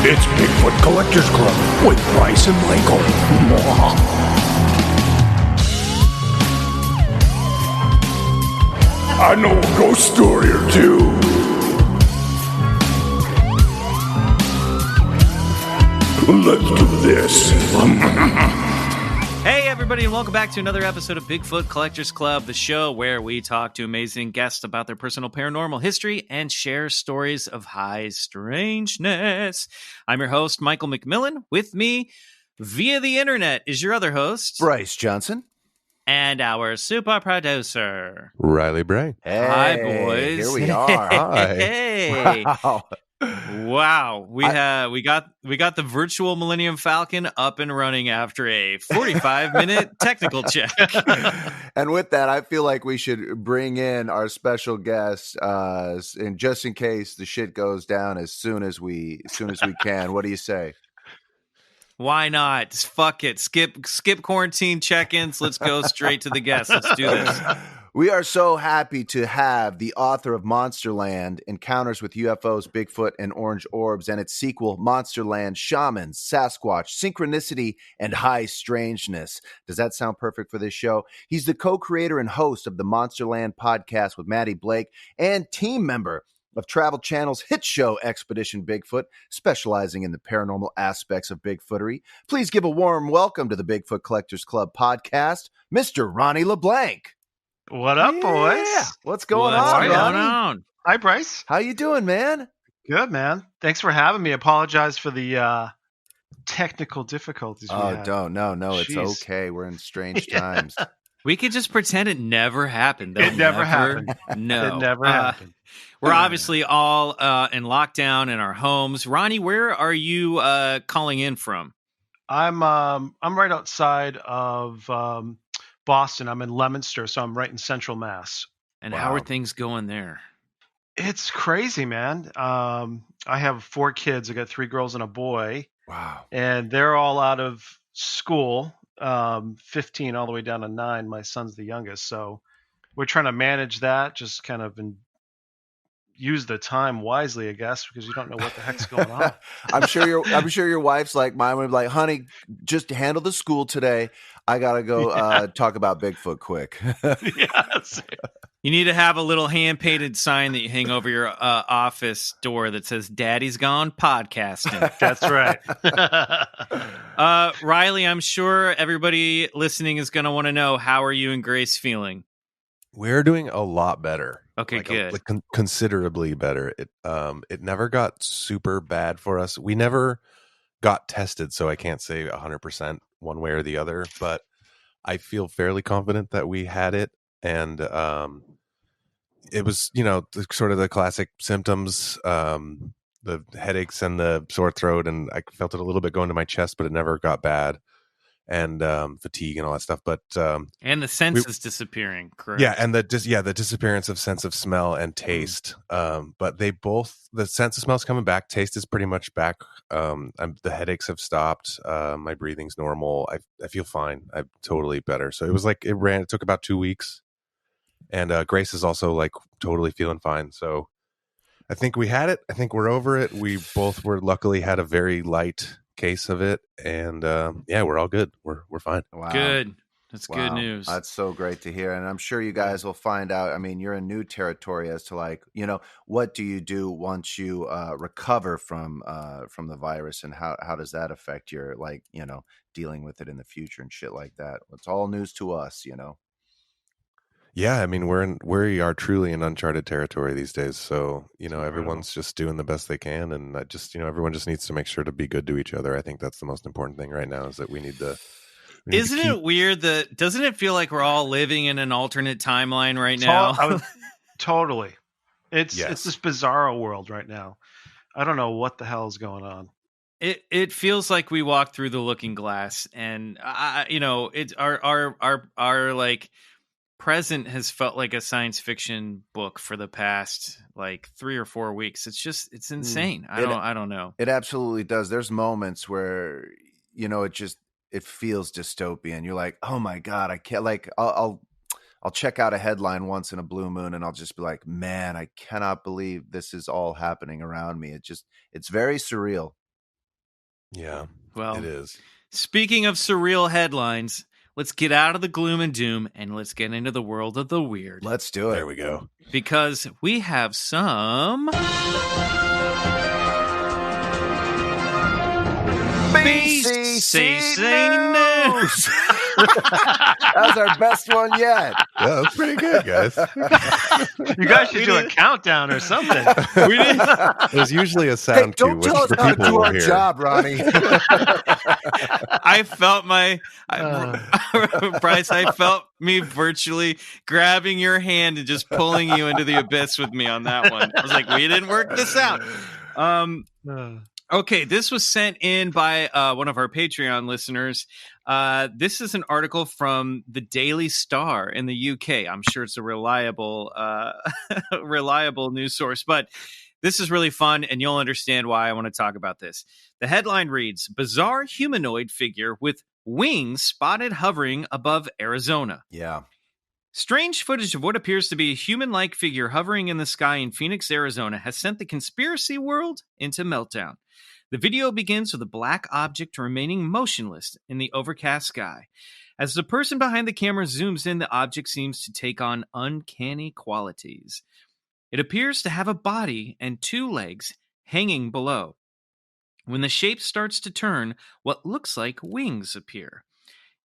It's Bigfoot Collectors Club with Bryce and Michael. I know a ghost story or two. Let's do this. Hey everybody, and welcome back to another episode of Bigfoot Collectors Club, the show where we talk to amazing guests about their personal paranormal history and share stories of high strangeness. I'm your host, Michael McMillan. With me via the internet is your other host, Bryce Johnson. And our super producer, Riley Bray. Hey, hi, boys. Here we are. Hi. Hey. Wow. Wow. We got the virtual Millennium Falcon up and running after a 45-minute technical check. And with that, I feel like we should bring in our special guest, and just in case the shit goes down as soon as we can. What do you say? Why not? Just fuck it. Skip quarantine check-ins. Let's go straight to the guests. Let's do this. We are so happy to have the author of Monsterland, Encounters with UFOs, Bigfoot, and Orange Orbs, and its sequel, Monsterland, Shamans, Sasquatch, Synchronicity, and High Strangeness. Does that sound perfect for this show? He's the co-creator and host of the Monsterland podcast with Maddie Blake and team member of Travel Channel's hit show Expedition Bigfoot, specializing in the paranormal aspects of Bigfootery. Please give a warm welcome to the Bigfoot Collectors Club podcast, Mr. Ronnie LeBlanc. What up, boys? What's going What's on, going Ronnie? on? Hi, Bryce. How you doing, man? Good, man. Thanks for having me. Apologize for the technical difficulties. No, it's Jeez. okay. We're in strange times. We could just pretend it never happened. It never happened. No. It never happened. We're obviously all in lockdown in our homes. Ronnie, where are you calling in from? I'm right outside of Boston. I'm in Leominster, so I'm right in Central Mass. And Wow. how are things going there? It's crazy, man. I have 4 kids. I got 3 girls and a boy, Wow. and they're all out of school. 15 all the way down to 9. My son's the youngest, so we're trying to manage that. Just kind of use the time wisely, I guess, because you don't know what the heck's going on. I'm sure your wife's like mine would be like, honey, just handle the school today. I gotta go talk about Bigfoot quick. Yes. You need to have a little hand-painted sign that you hang over your office door that says, Daddy's gone podcasting. That's right. Riley, I'm sure everybody listening is going to want to know, how are you and Grace feeling? We're doing a lot better. Okay, good. Considerably better. It never got super bad for us. We never got tested, so I can't say 100% one way or the other, but I feel fairly confident that we had it. And it was, sort of the classic symptoms, the headaches and the sore throat, and I felt it a little bit going to my chest, but it never got bad, and fatigue and all that stuff. But and the senses disappearing, correct? Yeah, and the disappearance of sense of smell and taste. But the sense of smell's coming back. Taste is pretty much back. The headaches have stopped. My breathing's normal. I feel fine. I'm totally better. So it was like it took about 2 weeks. And Grace is also like totally feeling fine. So I think we had it. I think we're over it. We both luckily had a very light case of it. And we're all good. We're fine. Wow. Good. That's good Wow. news. That's so great to hear. And I'm sure you guys will find out. I mean, you're in new territory as to what do you do once you recover from the virus, and how does that affect your dealing with it in the future and shit like that? It's all news to us, Yeah, I mean, we are truly in uncharted territory these days. So, everyone's just doing the best they can, and everyone just needs to make sure to be good to each other. I think that's the most important thing right now, is that we need to. Isn't it weird that doesn't it feel like we're all living in an alternate timeline right now? Totally. It's Yes. this bizarro world right now. I don't know what the hell is going on. It feels like we walked through the looking glass, and it's our like present has felt like a science fiction book for the past like 3 or 4 weeks. It's insane. I don't know. It absolutely does. There's moments where it feels dystopian. You're like, oh my God, I can't, like, I'll I'll check out a headline once in a blue moon and I'll just be like, man, I cannot believe this is all happening around me. It's very surreal. Yeah, Well, it is. Speaking of surreal headlines, let's get out of the gloom and doom and let's get into the world of the weird. Let's do it. There we go. Because we have some BCC news. That was our best one yet. Yeah, that's pretty good, guys. You guys should do a countdown or something. We didn't. There's usually a Hey, sound cue, don't which tell us the how to people do will our hear. job, Ronnie. I felt Bryce, I felt me virtually grabbing your hand and just pulling you into the abyss with me on that one. I was like, we didn't work this out. Okay, this was sent in by one of our Patreon listeners. This is an article from the Daily Star in the UK. I'm sure it's a reliable news source, but this is really fun, and you'll understand why I want to talk about this. The headline reads, Bizarre humanoid figure with wings spotted hovering above Arizona. Yeah. Strange footage of what appears to be a human-like figure hovering in the sky in Phoenix, Arizona has sent the conspiracy world into meltdown. The video begins with a black object remaining motionless in the overcast sky. As the person behind the camera zooms in, the object seems to take on uncanny qualities. It appears to have a body and 2 legs hanging below. When the shape starts to turn, what looks like wings appear.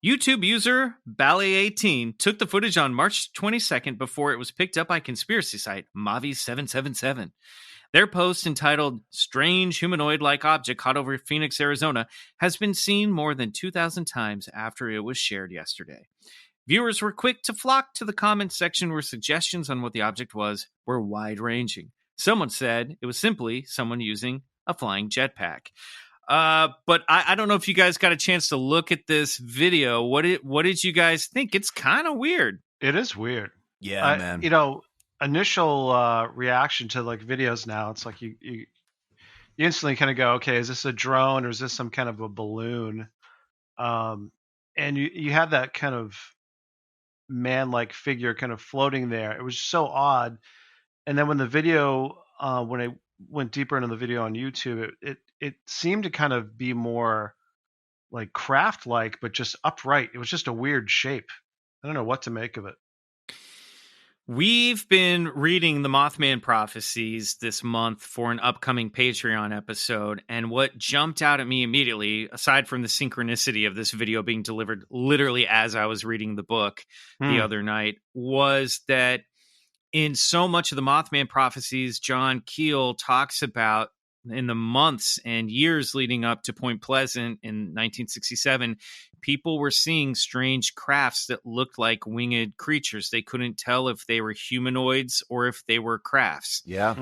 YouTube user Ballet18 took the footage on March 22nd before it was picked up by conspiracy site Mavi777. Their post, entitled Strange Humanoid-Like Object Caught Over Phoenix, Arizona, has been seen more than 2,000 times after it was shared yesterday. Viewers were quick to flock to the comments section where suggestions on what the object was were wide-ranging. Someone said it was simply someone using a flying jetpack. But I don't know if you guys got a chance to look at this video. What did you guys think? It's kind of weird. It is weird. Yeah, man. You know, initial reaction to like videos now, it's like you instantly kind of go, okay, is this a drone or is this some kind of a balloon? And you have that kind of man-like figure kind of floating there. It was so odd. And then when the video, when I went deeper into the video on YouTube, it seemed to kind of be more like craft-like, but just upright. It was just a weird shape. I don't know what to make of it. We've been reading the Mothman prophecies this month for an upcoming Patreon episode, and what jumped out at me immediately, aside from the synchronicity of this video being delivered literally as I was reading the book the other night, was that in so much of the Mothman prophecies, John Keel talks about in the months and years leading up to Point Pleasant in 1967, people were seeing strange crafts that looked like winged creatures. They couldn't tell if they were humanoids or if they were crafts. Yeah.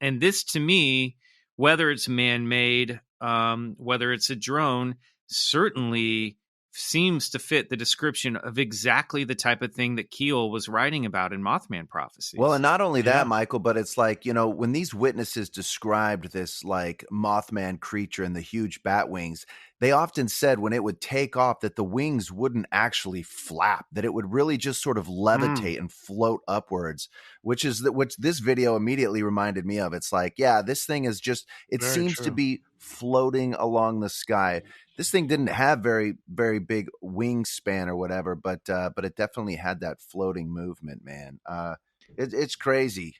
And this, to me, whether it's man-made, whether it's a drone, certainly seems to fit the description of exactly the type of thing that Keel was writing about in Mothman prophecies. Well, and not only that, Michael, but it's like, you know, when these witnesses described this like Mothman creature and the huge bat wings, they often said when it would take off that the wings wouldn't actually flap, that it would really just sort of levitate and float upwards, which this video immediately reminded me of. It's like, yeah, this thing is just, it Very seems true. to be floating along the sky. This thing didn't have very, very big wingspan or whatever, but it definitely had that floating movement, man. It's crazy.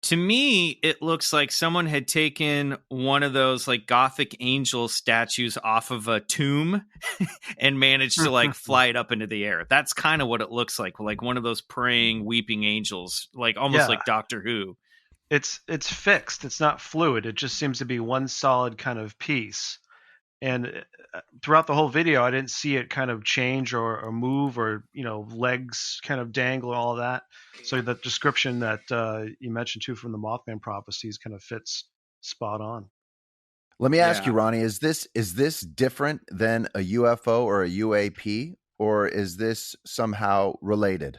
To me, it looks like someone had taken one of those like Gothic angel statues off of a tomb and managed to like fly it up into the air. That's kind of what it looks like one of those praying, weeping angels, like almost like Doctor Who. It's fixed. It's not fluid. It just seems to be one solid kind of piece. And throughout the whole video, I didn't see it kind of change or move or, you know, legs kind of dangle and all of that. So the description that you mentioned too from the Mothman prophecies kind of fits spot on. Let me ask you, Ronnie, is this different than a UFO or a UAP, or is this somehow related?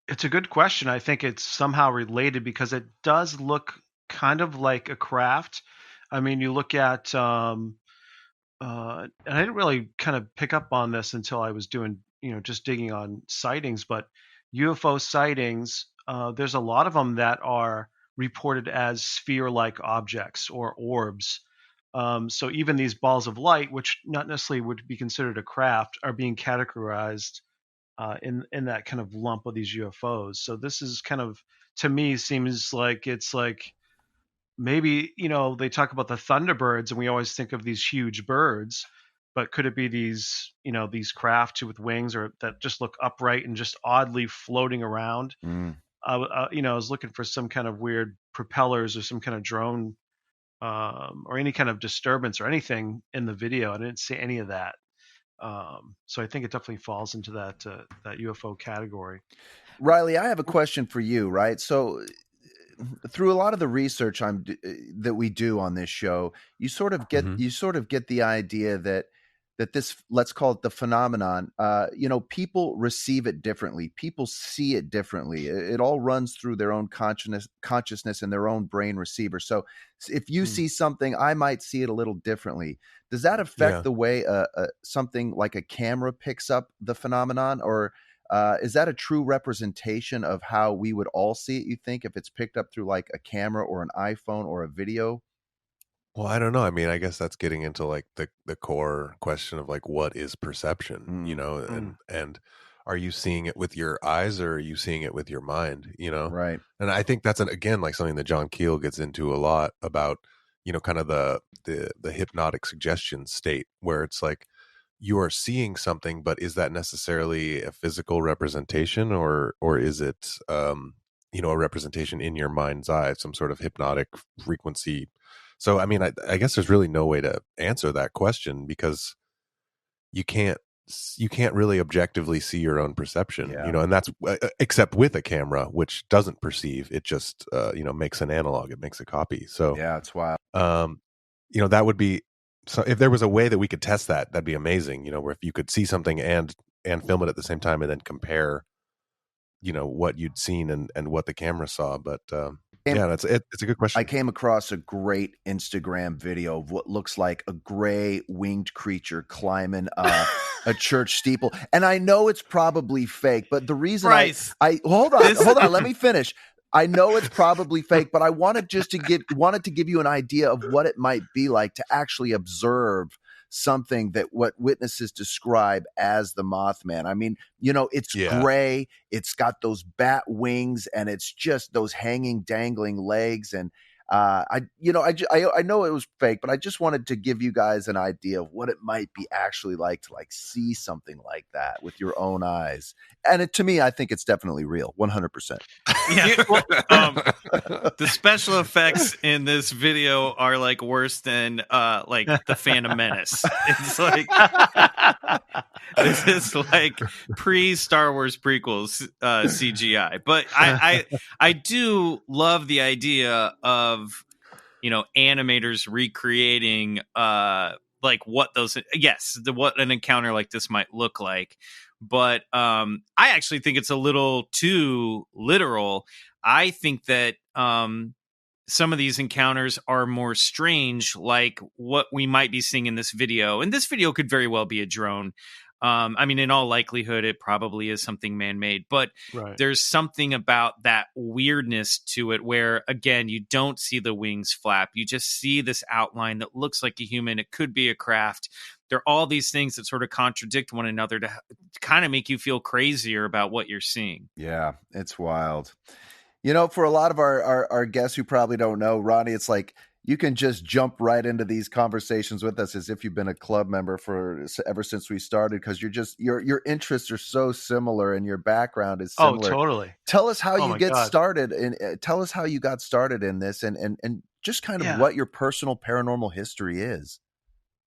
It's a good question. I think it's somehow related because it does look kind of like a craft. I mean, you look at, and I didn't really kind of pick up on this until I was doing just digging on sightings, but UFO sightings, there's a lot of them that are reported as sphere-like objects or orbs. So even these balls of light, which not necessarily would be considered a craft, are being categorized in that kind of lump of these UFOs. So this is kind of, to me, seems like it's like maybe, they talk about the Thunderbirds and we always think of these huge birds, but could it be these, these craft with wings or that just look upright and just oddly floating around? I was looking for some kind of weird propellers or some kind of drone or any kind of disturbance or anything in the video. I didn't see any of that. So I think it definitely falls into that UFO category. Riley, I have a question for you, right? So through a lot of the research that we do on this show, you sort of get the idea that this, let's call it the phenomenon, people receive it differently. People see it differently. It all runs through their own consciousness and their own brain receiver. So if you see something, I might see it a little differently. Does that affect the way something like a camera picks up the phenomenon, or is that a true representation of how we would all see it, you think, if it's picked up through like a camera or an iPhone or a video? Well, I don't know. I mean, I guess that's getting into like the core question of like, what is perception, and are you seeing it with your eyes or are you seeing it with your mind, Right. And I think that's again, like something that John Keel gets into a lot about, kind of the hypnotic suggestion state where it's like, you are seeing something, but is that necessarily a physical representation or is it, a representation in your mind's eye, some sort of hypnotic frequency? So, I mean, I guess there's really no way to answer that question because you can't really objectively see your own perception, and that's except with a camera, which doesn't perceive, it just, makes an analog, it makes a copy. So yeah, it's wild. That would be, so if there was a way that we could test that, that'd be amazing, where if you could see something and film it at the same time and then compare, what you'd seen and what the camera saw. But it's a good question. I came across a great Instagram video of what looks like a gray winged creature climbing a church steeple. And I know it's probably fake, but the reason I hold on, let me finish. I know it's probably fake, but I wanted to give you an idea of what it might be like to actually observe something that what witnesses describe as the Mothman. I mean, it's gray, it's got those bat wings, and it's just those hanging, dangling legs. And I know it was fake, but I just wanted to give you guys an idea of what it might be actually like to like see something like that with your own eyes. And to me, I think it's definitely real, 100%. Yeah. The special effects in this video are like worse than like the Phantom Menace. It's like this is like pre-Star Wars prequels CGI. But I do love the idea of animators recreating like what what an encounter like this might look like. But I actually think it's a little too literal. I think that some of these encounters are more strange, like what we might be seeing in this video. And this video could very well be a drone. I mean, in all likelihood, it probably is something man-made, but there's something about that weirdness to it where, again, you don't see the wings flap. You just see this outline that looks like a human. It could be a craft. There are all these things that sort of contradict one another to kind of make you feel crazier about what you're seeing. Yeah, it's wild. For a lot of our guests who probably don't know, Ronnie, it's like you can just jump right into these conversations with us as if you've been a club member ever since we started, because your interests are so similar and your background is similar. Oh, totally. Tell us how you get started, and tell us how you got started in this, and just kind of what your personal paranormal history is.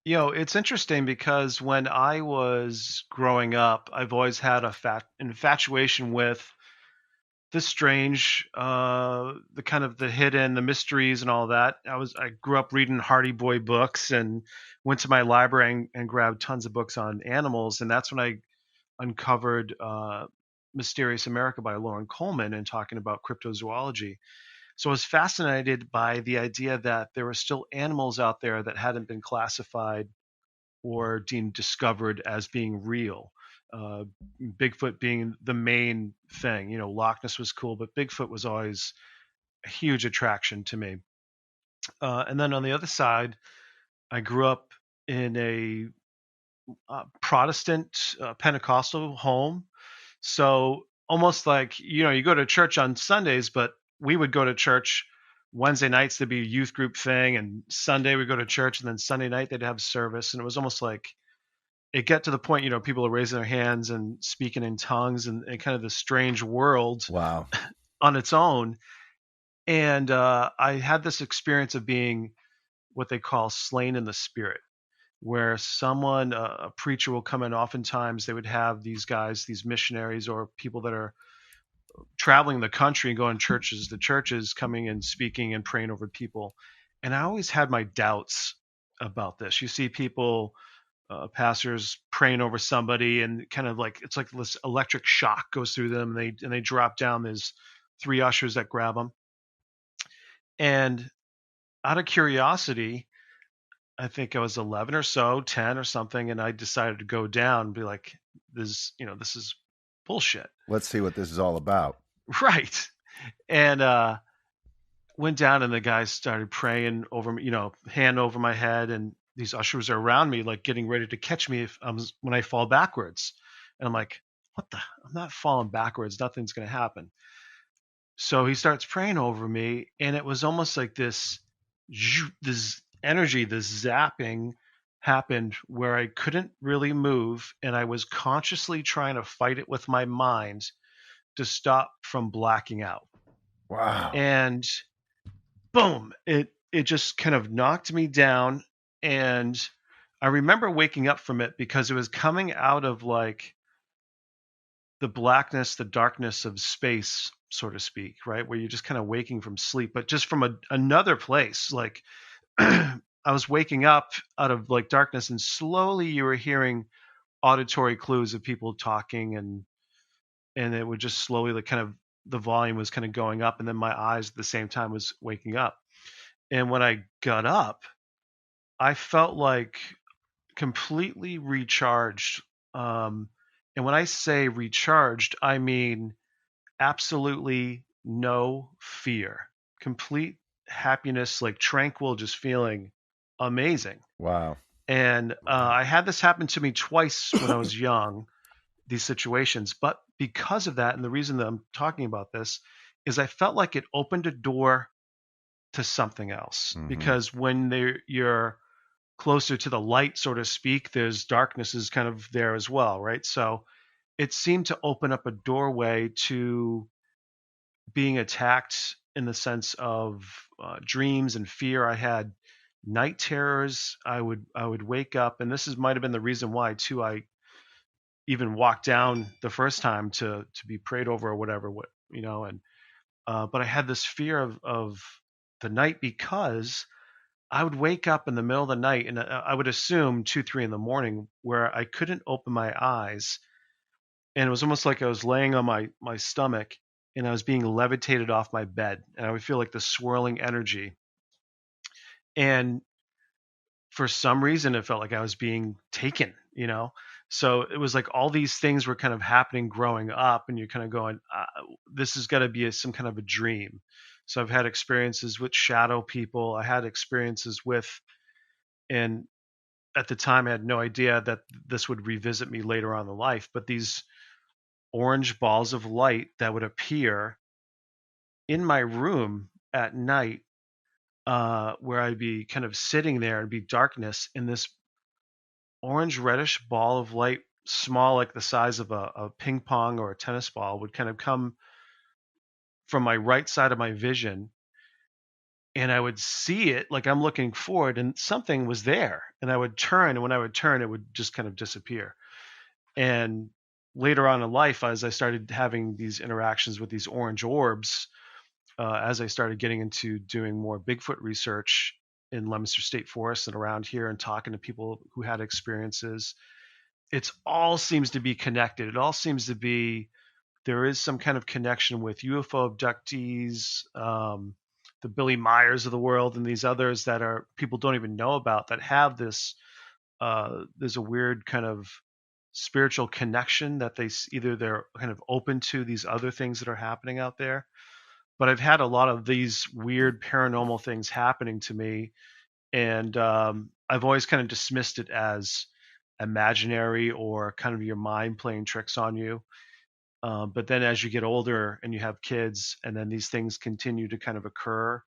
It's interesting because when I was growing up, I've always had an infatuation with the strange, the kind of the hidden, the mysteries and all that. I grew up reading Hardy Boy books and went to my library and grabbed tons of books on animals. And that's when I uncovered Mysterious America by Lauren Coleman and talking about cryptozoology. So I was fascinated by the idea that there were still animals out there that hadn't been classified or deemed discovered as being real. Bigfoot being the main thing. You know, Loch Ness was cool, but Bigfoot was always a huge attraction to me. And then on the other side, I grew up in a Protestant Pentecostal home. So almost like, you know, you go to church on Sundays, but we would go to church Wednesday nights, there'd be a youth group thing, and Sunday we go to church, and then Sunday night they'd have service. And it was almost like it got to the point, you know, people are raising their hands and speaking in tongues and kind of this strange world Wow. on its own. And I had this experience of being what they call slain in the spirit, where someone, a preacher will come in. Oftentimes they would have these guys, these missionaries or people that are traveling the country and going churches to churches, coming and speaking and praying over people. And I always had my doubts about this. You see people, pastors praying over somebody, and kind of like it's like this electric shock goes through them, and they drop down. There's 3 ushers that grab them, and out of curiosity, I think I was 11 or so, 10 or something, and I decided to go down and be like, this is bullshit. Let's see what this is all about. Right. And went down, and the guys started praying over me, you know, hand over my head, and these ushers are around me, like getting ready to catch me when I fall backwards. And I'm like, I'm not falling backwards. Nothing's going to happen. So he starts praying over me, and it was almost like this energy, this zapping happened where I couldn't really move, and I was consciously trying to fight it with my mind to stop from blacking out. Wow. And boom, it just kind of knocked me down. And I remember waking up from it because it was coming out of like the blackness, the darkness of space, so to speak, right? Where you're just kind of waking from sleep, but just from another place. Like I was waking up out of like darkness, and slowly you were hearing auditory clues of people talking, and it would just slowly, like, kind of the volume was kind of going up, and then my eyes at the same time was waking up. And when I got up, I felt like completely recharged. And when I say recharged, I mean absolutely no fear, complete happiness, like tranquil, just feeling amazing. Wow. And I had this happen to me twice when I was young, these situations. But because of that, and the reason that I'm talking about this is I felt like it opened a door to something else. Mhm. Because when you're closer to the light, so to speak, there's darkness is kind of there as well, right? So it seemed to open up a doorway to being attacked in the sense of dreams and fear. I had night terrors. I would wake up, and this might have been the reason why too. I even walked down the first time to be prayed over or whatever, and but I had this fear of the night, because I would wake up in the middle of the night, and I would assume 2, 3 in the morning, where I couldn't open my eyes, and it was almost like I was laying on my stomach, and I was being levitated off my bed, and I would feel like the swirling energy, and for some reason it felt like I was being taken, So it was like all these things were kind of happening growing up, and you're kind of going, this has got to be some kind of a dream. So I've had experiences with shadow people. I had experiences with, and at the time I had no idea that this would revisit me later on in life, but these orange balls of light that would appear in my room at night, where I'd be kind of sitting there and be darkness, and this orange reddish ball of light, small like the size of a ping pong or a tennis ball, would kind of come from my right side of my vision, and I would see it like I'm looking forward, and something was there, and I would turn, and when I would turn, it would just kind of disappear. And later on in life, as I started having these interactions with these orange orbs, as I started getting into doing more Bigfoot research in Leominster State Forest and around here, and talking to people who had experiences, it's all seems to be connected. It all seems to be, there is some kind of connection with UFO abductees, the Billy Myers of the world, and these others that are people don't even know about, that have this. There's a weird kind of spiritual connection that either they're kind of open to these other things that are happening out there. But I've had a lot of these weird paranormal things happening to me, and I've always kind of dismissed it as imaginary or kind of your mind playing tricks on you. But then as you get older and you have kids, and then these things continue to kind of occur,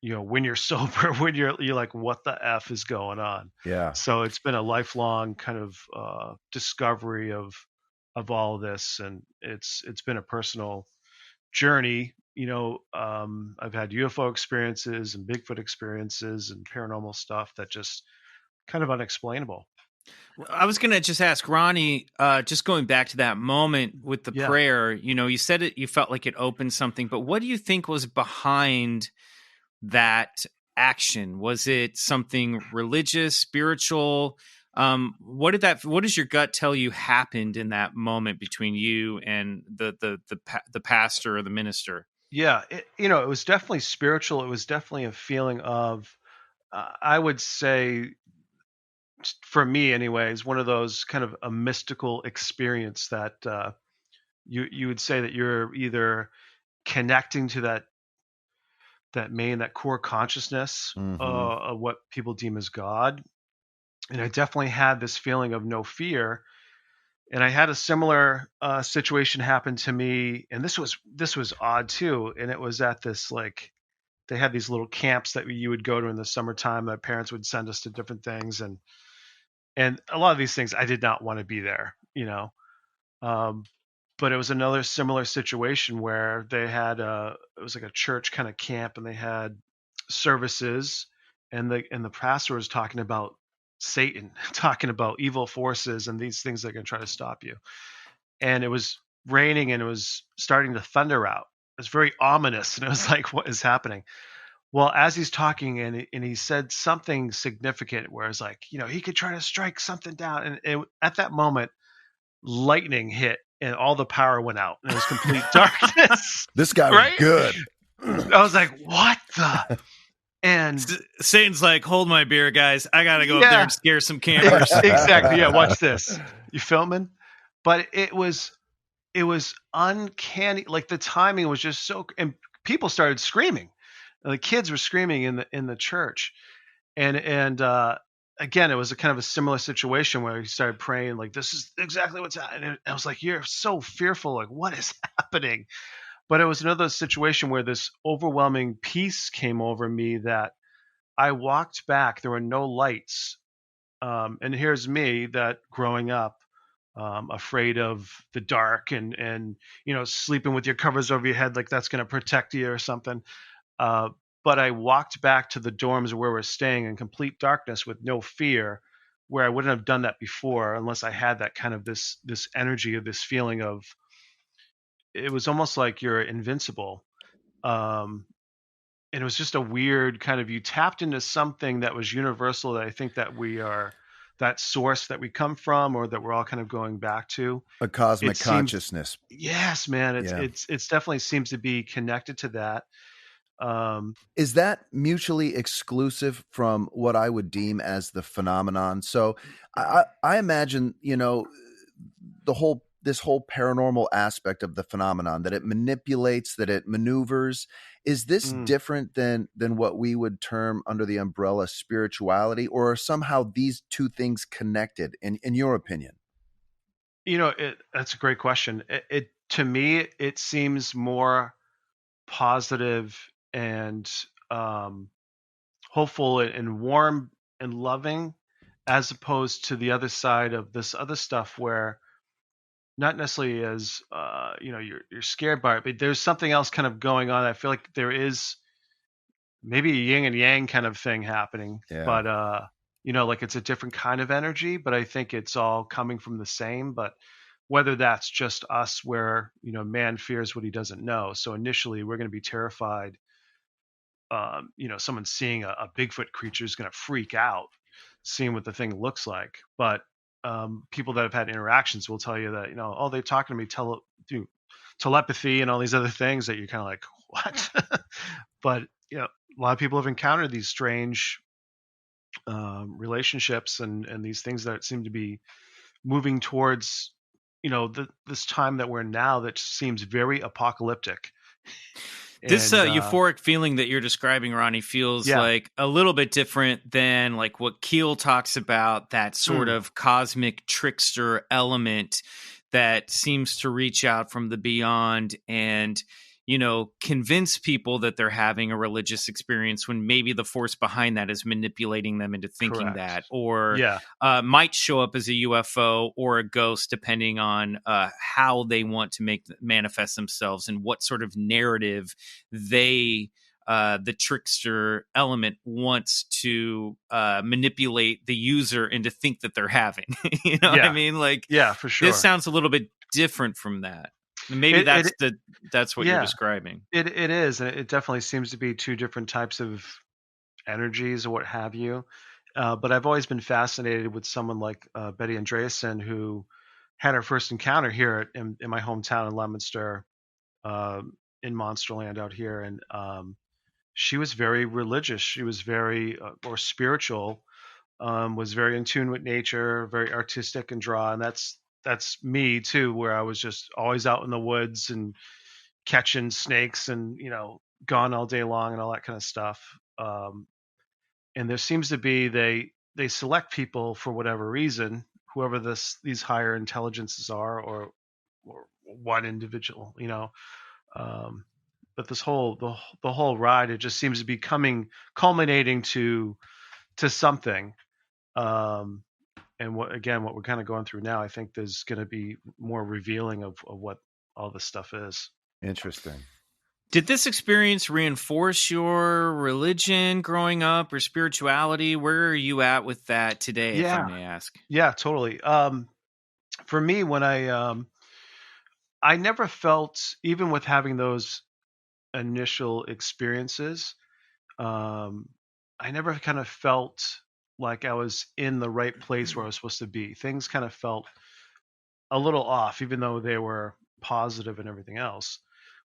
when you're sober, when you're like, what the F is going on? Yeah. So it's been a lifelong kind of discovery of all of this, and it's been a personal journey. I've had UFO experiences and Bigfoot experiences and paranormal stuff that just kind of unexplainable. I was going to just ask Ronnie, just going back to that moment with the prayer, you said it, you felt like it opened something, but what do you think was behind that action? Was it something religious, spiritual? What does your gut tell you happened in that moment between you and the pastor or the minister? Yeah, it was definitely spiritual. It was definitely a feeling of, I would say, for me anyways, one of those kind of a mystical experience that you would say that you're either connecting to that core consciousness of what people deem as God. And I definitely had this feeling of no fear. And I had a similar situation happen to me, and this was odd too. And it was at this, like, they had these little camps that you would go to in the summertime. My parents would send us to different things, and a lot of these things I did not want to be there, but it was another similar situation where they had it was like a church kind of camp, and they had services, and the pastor was talking about Satan, talking about evil forces and these things that are going to try to stop you. And it was raining, and it was starting to thunder out. It was very ominous, and it was like, what is happening? Well, as he's talking, and he said something significant where it's like, he could try to strike something down. And at that moment, lightning hit, and all the power went out, and it was complete darkness. This guy was good. I was like, what the? And Satan's like, hold my beer, guys. I got to go up there and scare some campers. Exactly. Yeah, watch this. You filming? But it was uncanny. Like, the timing was just so, and people started screaming. The kids were screaming in the church. And again, it was a kind of a similar situation where he started praying, like, this is exactly what's happening. And I was like, you're so fearful. Like, what is happening? But it was another situation where this overwhelming peace came over me that I walked back. There were no lights. And here's me that growing up, afraid of the dark and sleeping with your covers over your head like that's going to protect you or something. But I walked back to the dorms where we're staying in complete darkness with no fear, where I wouldn't have done that before unless I had that kind of this energy of this feeling of, it was almost like you're invincible. And it was just a weird kind of, you tapped into something that was universal, that I think that we are, that source that we come from, or that we're all kind of going back to. A cosmic consciousness. Yes, man. It's definitely seems to be connected to that. Is that mutually exclusive from what I would deem as the phenomenon? So I imagine, this whole paranormal aspect of the phenomenon, that it manipulates, that it maneuvers. Is this different than what we would term under the umbrella spirituality, or are somehow these two things connected in your opinion? That's a great question. It to me, it seems more positive and hopeful and warm and loving, as opposed to the other side of this other stuff where not necessarily as you're scared by it, but there's something else kind of going on. I feel like there is maybe a yin and yang kind of thing happening, but like it's a different kind of energy, but I think it's all coming from the same. But whether that's just us, where man fears what he doesn't know, so initially we're going to be terrified. Someone seeing a Bigfoot creature is going to freak out seeing what the thing looks like, but people that have had interactions will tell you that they're talking to me through telepathy and all these other things that you're kind of like, what? But a lot of people have encountered these strange relationships and these things that seem to be moving towards, this time that we're in now that seems very apocalyptic. This And, euphoric feeling that you're describing, Ronnie, feels Yeah. like a little bit different than like what Keel talks about, that sort of cosmic trickster element that seems to reach out from the beyond and, convince people that they're having a religious experience when maybe the force behind that is manipulating them into thinking Correct. that, or Yeah. might show up as a UFO or a ghost, depending on how they want to manifest themselves and what sort of narrative the trickster element wants to manipulate the user into think that they're having. You know what I mean? Like, Yeah, for sure. this sounds a little bit different from that. Maybe that's what you're describing. It is, and it definitely seems to be two different types of energies or what have you. But I've always been fascinated with someone like Betty Andreasen, who had her first encounter here in my hometown in Leominster, in Monsterland out here, and she was very religious. She was very or spiritual, was very in tune with nature, very artistic and draw, and that's me too, where I was just always out in the woods and catching snakes and gone all day long and all that kind of stuff. And there seems to be they select people for whatever reason, whoever these higher intelligences are, or one individual, but this whole the whole ride, it just seems to be culminating to something. And what we're kind of going through now, I think there's going to be more revealing of what all this stuff is. Interesting. Did this experience reinforce your religion growing up or spirituality? Where are you at with that today, if I may ask? Yeah, totally. For me, when I never felt, even with having those initial experiences, I never kind of felt like I was in the right place where I was supposed to be. Things kind of felt a little off, even though they were positive and everything else.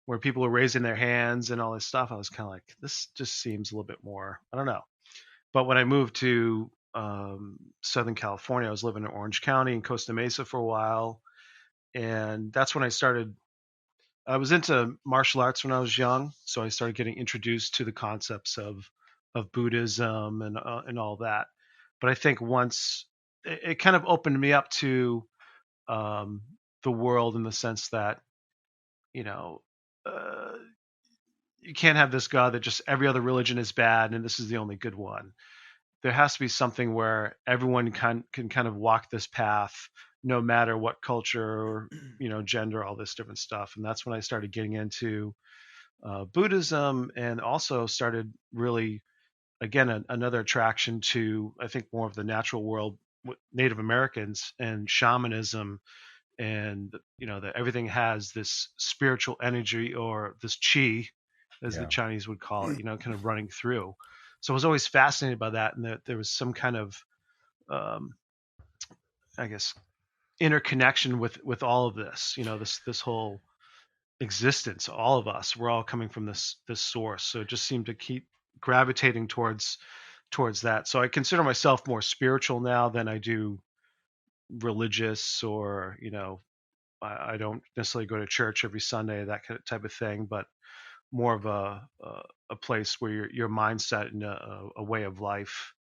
Where people were raising their hands and all this stuff, I was kind of like, this just seems a little bit more, I don't know. But when I moved to Southern California, I was living in Orange County and Costa Mesa for a while. And that's when I was into martial arts when I was young. So I started getting introduced to the concepts of Buddhism and all that. But I think once it kind of opened me up to the world, in the sense that, you can't have this God that just every other religion is bad and this is the only good one. There has to be something where everyone can kind of walk this path, no matter what culture or, gender, all this different stuff. And that's when I started getting into Buddhism, and also started really, again, another attraction to, I think, more of the natural world, Native Americans and shamanism, and that everything has this spiritual energy, or this chi, as the Chinese would call it, kind of running through. So I was always fascinated by that, and that there was some kind of, I guess, interconnection with all of this. This whole existence, all of us, we're all coming from this source. So it just seemed to keep gravitating towards that. So I consider myself more spiritual now than I do religious, or I don't necessarily go to church every Sunday, that kind of type of thing, but more of a place where your mindset and a way of life.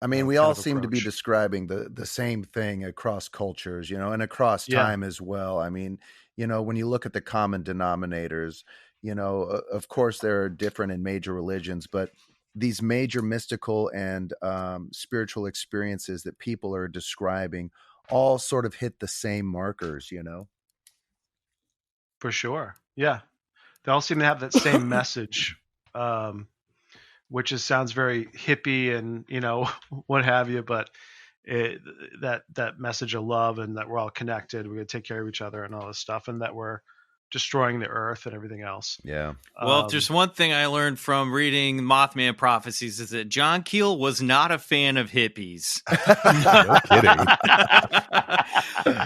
I mean, we all seem to be describing the same thing across cultures, and across time as well. I mean, when you look at the common denominators, of course there are different in major religions, but these major mystical and spiritual experiences that people are describing all sort of hit the same markers, For sure. Yeah. They all seem to have that same message, which sounds very hippie and, what have you, but that message of love, and that we're all connected, we're going to take care of each other and all this stuff, and that we're destroying the earth and everything else. Yeah. Well, if there's one thing I learned from reading Mothman Prophecies, is that John Keel was not a fan of hippies. No kidding.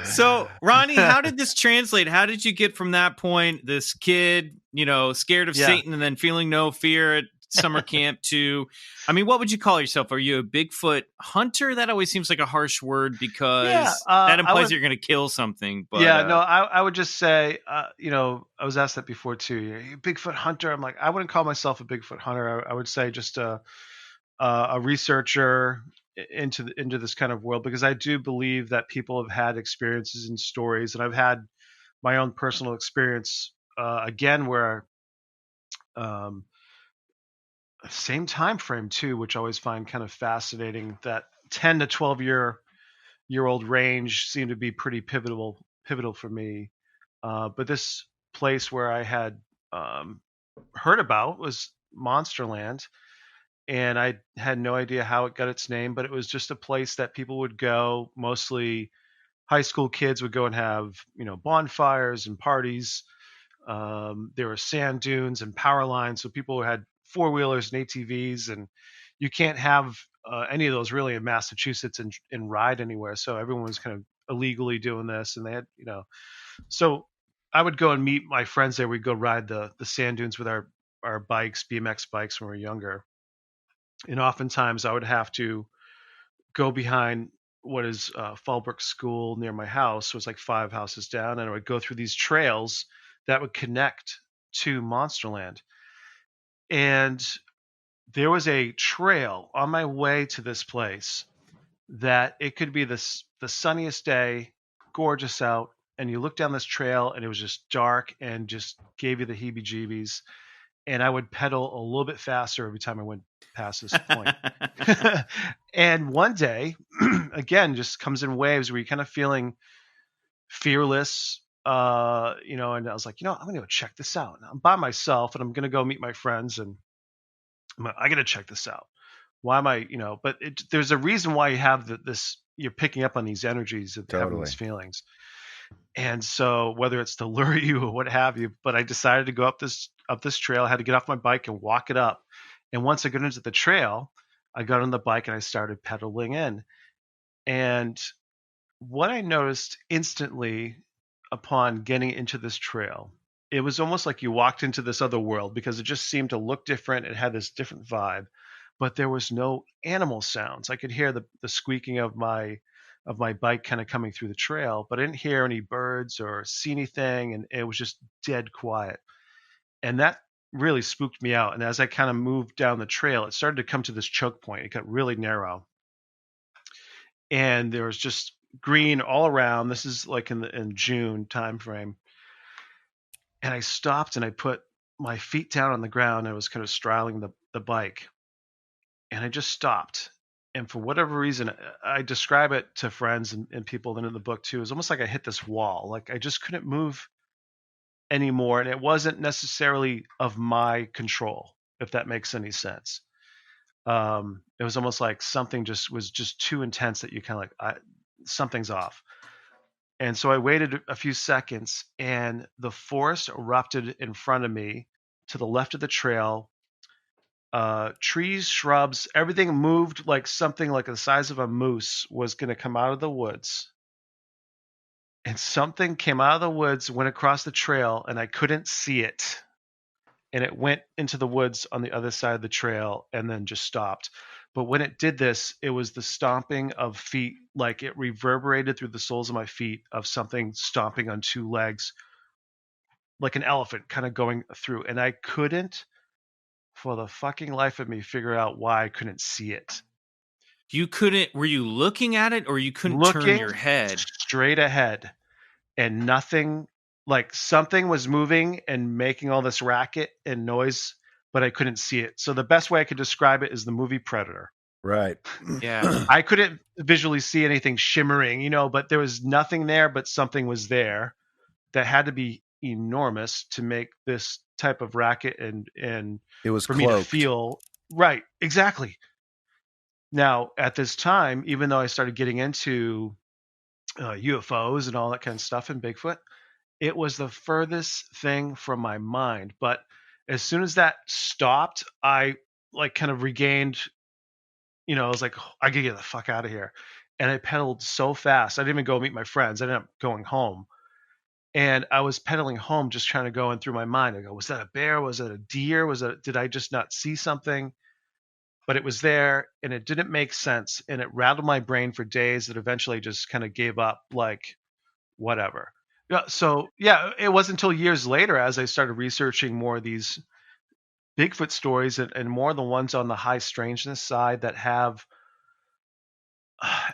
So, Ronnie, how did this translate? How did you get from that point, this kid, scared of Satan, and then feeling no fear at summer camp to, I mean, what would you call yourself? Are you a Bigfoot hunter? That always seems like a harsh word because that implies you're going to kill something. But I would just say, I was asked that before too. Are you a Bigfoot hunter? I'm like, I wouldn't call myself a Bigfoot hunter. I would say just a researcher into this kind of world, because I do believe that people have had experiences and stories, and I've had my own personal experience again where same time frame too, which I always find kind of fascinating. That 10 to 12-year-old range seemed to be pretty pivotal for me. But this place where I had heard about was Monsterland, and I had no idea how it got its name, but it was just a place that people would go. Mostly high school kids would go and have, bonfires and parties. There were sand dunes and power lines, so people who had four-wheelers and ATVs, and you can't have any of those really in Massachusetts and ride anywhere. So everyone was kind of illegally doing this, and they had, so I would go and meet my friends there. We'd go ride the sand dunes with our bikes, BMX bikes, when we were younger. And oftentimes I would have to go behind what is Fallbrook School near my house. So it's like 5 houses down, and I would go through these trails that would connect to Monsterland. And there was a trail on my way to this place that it could be the sunniest day, gorgeous out, and you look down this trail and it was just dark and just gave you the heebie-jeebies. And I would pedal a little bit faster every time I went past this point. And one day, again, just comes in waves where you're kind of feeling fearless, and I was like, I'm going to go check this out. And I'm by myself, and I'm going to go meet my friends, and I got to check this out. Why am I, but there's a reason why you have this, you're picking up on these energies and having these feelings. And so whether it's to lure you or what have you, but I decided to go up this trail. I had to get off my bike and walk it up. And once I got into the trail, I got on the bike and I started pedaling in. And what I noticed instantly upon getting into this trail, it was almost like you walked into this other world, because it just seemed to look different. It had this different vibe, but there was no animal sounds. I could hear the squeaking of my bike kind of coming through the trail, but I didn't hear any birds or see anything. And it was just dead quiet. And that really spooked me out. And as I kind of moved down the trail, it started to come to this choke point. It got really narrow. And there was just green all around. This is like in June timeframe. And I stopped and I put my feet down on the ground. I was kind of straddling the bike. And I just stopped. And for whatever reason, I describe it to friends and people in the book too. It's almost like I hit this wall. Like I just couldn't move anymore. And it wasn't necessarily of my control, if that makes any sense. It was almost like something was just too intense that you kind of like, something's off. And so I waited a few seconds, and the forest erupted in front of me to the left of the trail. Trees, shrubs, everything moved like something like the size of a moose was going to come out of the woods. And something came out of the woods, went across the trail, and I couldn't see it. And it went into the woods on the other side of the trail and then just stopped. But when it did this, it was the stomping of feet, like it reverberated through the soles of my feet of something stomping on two legs, like an elephant kind of going through. And I couldn't, for the fucking life of me, figure out why I couldn't see it. You couldn't, were you looking at it, or you couldn't turn your head? Straight ahead, and nothing, like something was moving and making all this racket and noise, but I couldn't see it. So the best way I could describe it is the movie Predator. Right. Yeah. I couldn't visually see anything shimmering, but there was nothing there, but something was there that had to be enormous to make this type of racket and it was for cloaked. me to feel right. Exactly. Now at this time, even though I started getting into UFOs and all that kind of stuff in Bigfoot, it was the furthest thing from my mind. But as soon as that stopped, I like kind of regained, I was like, I gotta get the fuck out of here. And I pedaled so fast. I didn't even go meet my friends. I ended up going home. And I was pedaling home, just trying to go in through my mind. I go, was that a bear? Was it a deer? Did I just not see something? But it was there, and it didn't make sense, and it rattled my brain for days. That eventually just kind of gave up, like, whatever. Yeah. So yeah, it wasn't until years later, as I started researching more of these Bigfoot stories and more the ones on the high strangeness side that have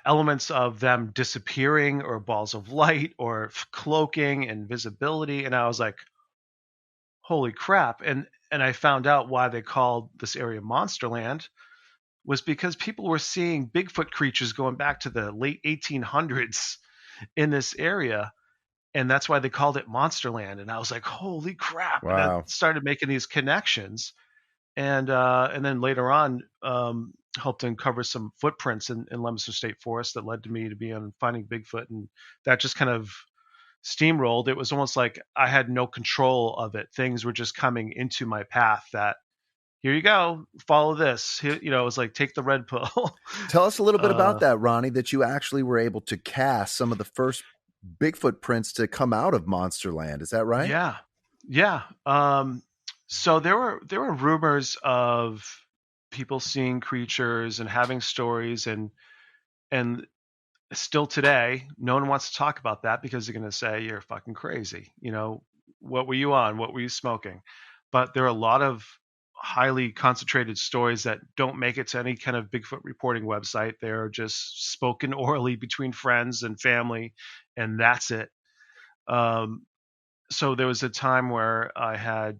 elements of them disappearing or balls of light or cloaking and visibility. And I was like, holy crap. And I found out why they called this area Monsterland was because people were seeing Bigfoot creatures going back to the late 1800s in this area. And that's why they called it Monsterland. And I was like, holy crap. Wow. And I started making these connections. And then later on, helped uncover some footprints in Leominster State Forest that led to me to be on finding Bigfoot. And that just kind of steamrolled. It was almost like I had no control of it. Things were just coming into my path that, here you go, follow this. Here, it was like, take the red pill. Tell us a little bit about that, Ronnie, that you actually were able to cast some of the first Bigfoot prints to come out of Monsterland. Is that right? Yeah. So there were rumors of people seeing creatures and having stories, and still today, no one wants to talk about that because they're going to say you're fucking crazy. What were you on? What were you smoking? But there are a lot of highly concentrated stories that don't make it to any kind of Bigfoot reporting website. They're just spoken orally between friends and family, and that's it. So there was a time where I had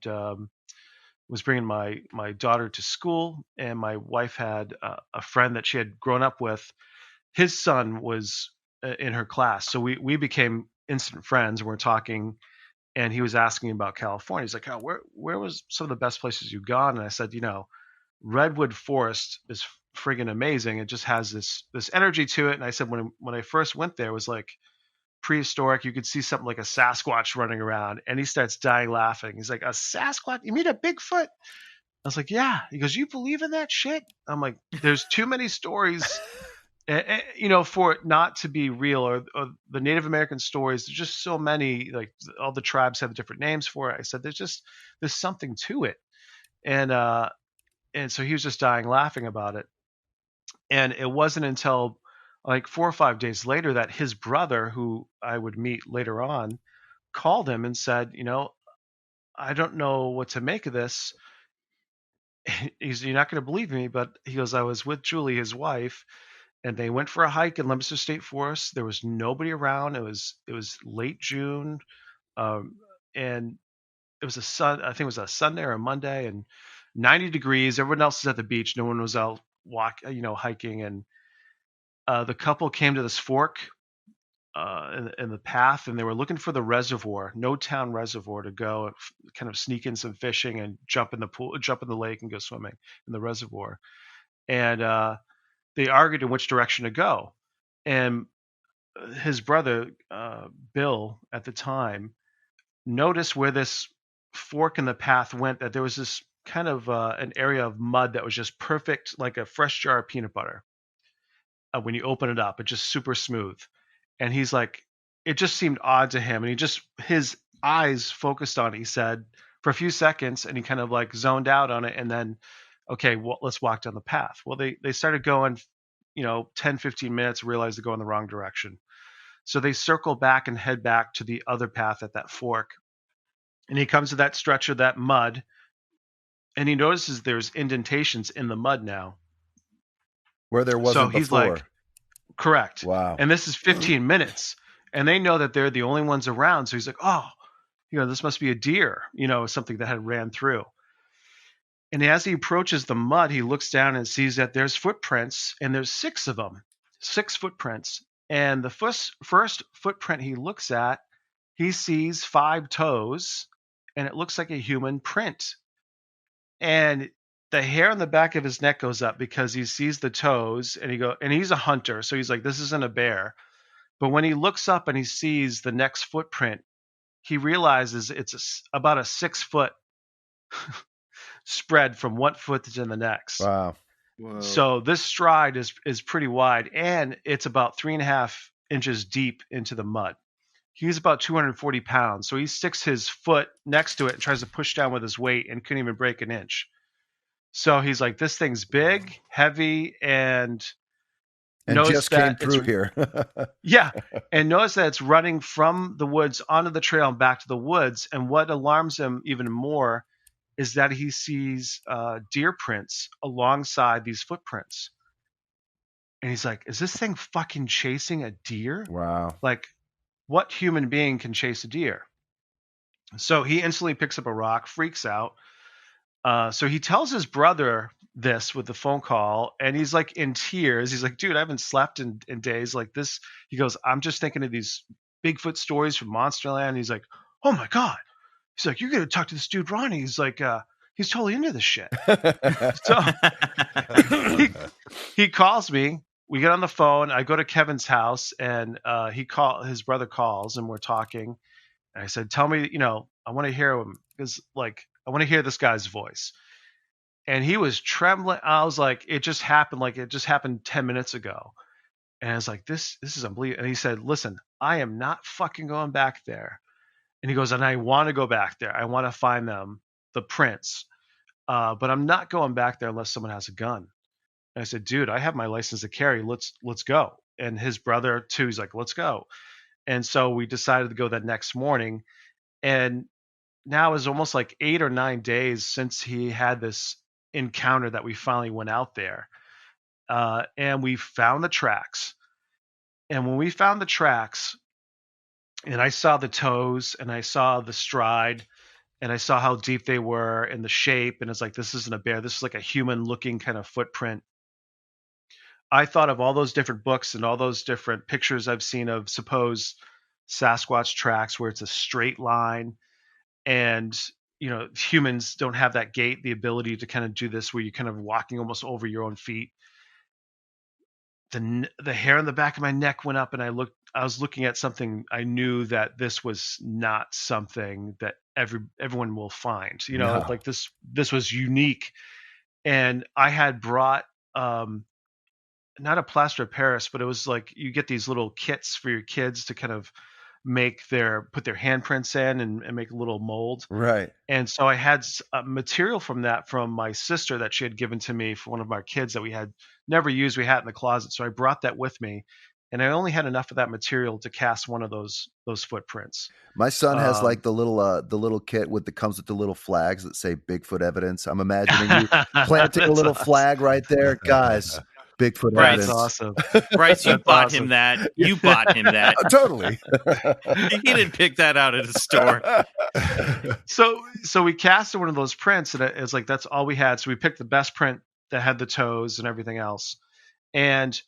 was bringing my daughter to school, and my wife had a friend that she had grown up with. His son was in her class, so we became instant friends. We're talking, and he was asking about California. He's like, "Oh, where was some of the best places you've gone?" And I said, Redwood Forest is friggin' amazing. It just has this energy to it. And I said, when I first went there, it was like prehistoric. You could see something like a Sasquatch running around, and he starts dying laughing. He's like, "A Sasquatch? You mean a Bigfoot?" I was like, "Yeah." He goes, "You believe in that shit?" I'm like, "There's too many stories." For it not to be real, or the Native American stories, there's just so many, like all the tribes have different names for it. I said, there's something to it. And so he was just dying laughing about it. And it wasn't until like 4 or 5 days later that his brother, who I would meet later on, called him and said, I don't know what to make of this. You're not going to believe me, but he goes, I was with Julie, his wife, and they went for a hike in Leominster State Forest. There was nobody around. It was late June, and it was I think it was a Sunday or a Monday, and 90 degrees. Everyone else is at the beach. No one was out hiking. And the couple came to this fork in the path, and they were looking for the reservoir, No Town Reservoir, to go and kind of sneak in some fishing and jump in the pool, jump in the lake, and go swimming in the reservoir. And they argued in which direction to go. And his brother, Bill, at the time, noticed where this fork in the path went, that there was this kind of an area of mud that was just perfect, like a fresh jar of peanut butter. When you open it up, it's just super smooth. And he's like, it just seemed odd to him. And his eyes focused on it, he said, for a few seconds, and he kind of like zoned out on it. And then, okay, well, let's walk down the path. Well, they started going, 10, 15 minutes, realized they're going the wrong direction. So they circle back and head back to the other path at that fork. And he comes to that stretch of that mud, and he notices there's indentations in the mud now. Where there wasn't so he's before. Like, correct. Wow. And this is 15 minutes. And they know that they're the only ones around. So he's like, oh, this must be a deer, something that had ran through. And as he approaches the mud, he looks down and sees that there's footprints, and there's 6 of them, 6 footprints. And the first footprint he looks at, he sees 5 toes, and it looks like a human print. And the hair on the back of his neck goes up because he sees the toes, and he's a hunter. So he's like, this isn't a bear. But when he looks up and he sees the next footprint, he realizes it's about a 6 foot spread from one foot to the next. Wow. Whoa. So this stride is pretty wide, and it's about 3.5 inches deep into the mud. He's about 240 pounds. So he sticks his foot next to it and tries to push down with his weight and couldn't even break an inch. So he's like, this thing's big, heavy, and just came through here. Yeah. And notice that it's running from the woods onto the trail and back to the woods. And what alarms him even more is that he sees deer prints alongside these footprints. And he's like, is this thing fucking chasing a deer? Wow. Like, what human being can chase a deer? So he instantly picks up a rock, freaks out. So he tells his brother this with the phone call, and he's like in tears. He's like, dude, I haven't slept in days like this. He goes, I'm just thinking of these Bigfoot stories from Monsterland. He's like, oh my God. He's like, you're going to talk to this dude, Ronnie. He's like, he's totally into this shit. So he calls me. We get on the phone. I go to Kevin's house, and his brother calls, and we're talking. And I said, tell me, I want to hear him, because like, I want to hear this guy's voice. And he was trembling. I was like, it just happened. Like, it just happened 10 minutes ago. And I was like, this is unbelievable. And he said, listen, I am not fucking going back there. And he goes, and I want to go back there. I want to find them, the prints. But I'm not going back there unless someone has a gun. And I said, dude, I have my license to carry. Let's go. And his brother too, he's like, let's go. And so we decided to go that next morning. And now is almost like 8 or 9 days since he had this encounter that we finally went out there. And we found the tracks. And when we found the tracks, and I saw the toes, and I saw the stride, and I saw how deep they were and the shape, and it's like, this isn't a bear. This is like a human looking kind of footprint. I thought of all those different books and all those different pictures I've seen of supposed Sasquatch tracks where it's a straight line. And, humans don't have that gait, the ability to kind of do this where you're kind of walking almost over your own feet. The hair on the back of my neck went up, and I was looking at something. I knew that this was not something that everyone will find, No. like this was unique. And I had brought, not a plaster of Paris, but it was like, you get these little kits for your kids to kind of put their handprints in and make a little mold. Right. And so I had material from my sister that she had given to me for one of our kids that we had never used. We had it in the closet. So I brought that with me, and I only had enough of that material to cast one of those footprints. My son has like the little kit comes with the little flags that say Bigfoot evidence. I'm imagining you planting a little flag right there, guys. Bigfoot evidence. That's awesome. Bryce, you bought him that. You bought him that. Totally. He didn't pick that out at a store. So we casted one of those prints, and it's like, that's all we had. So we picked the best print that had the toes and everything else. And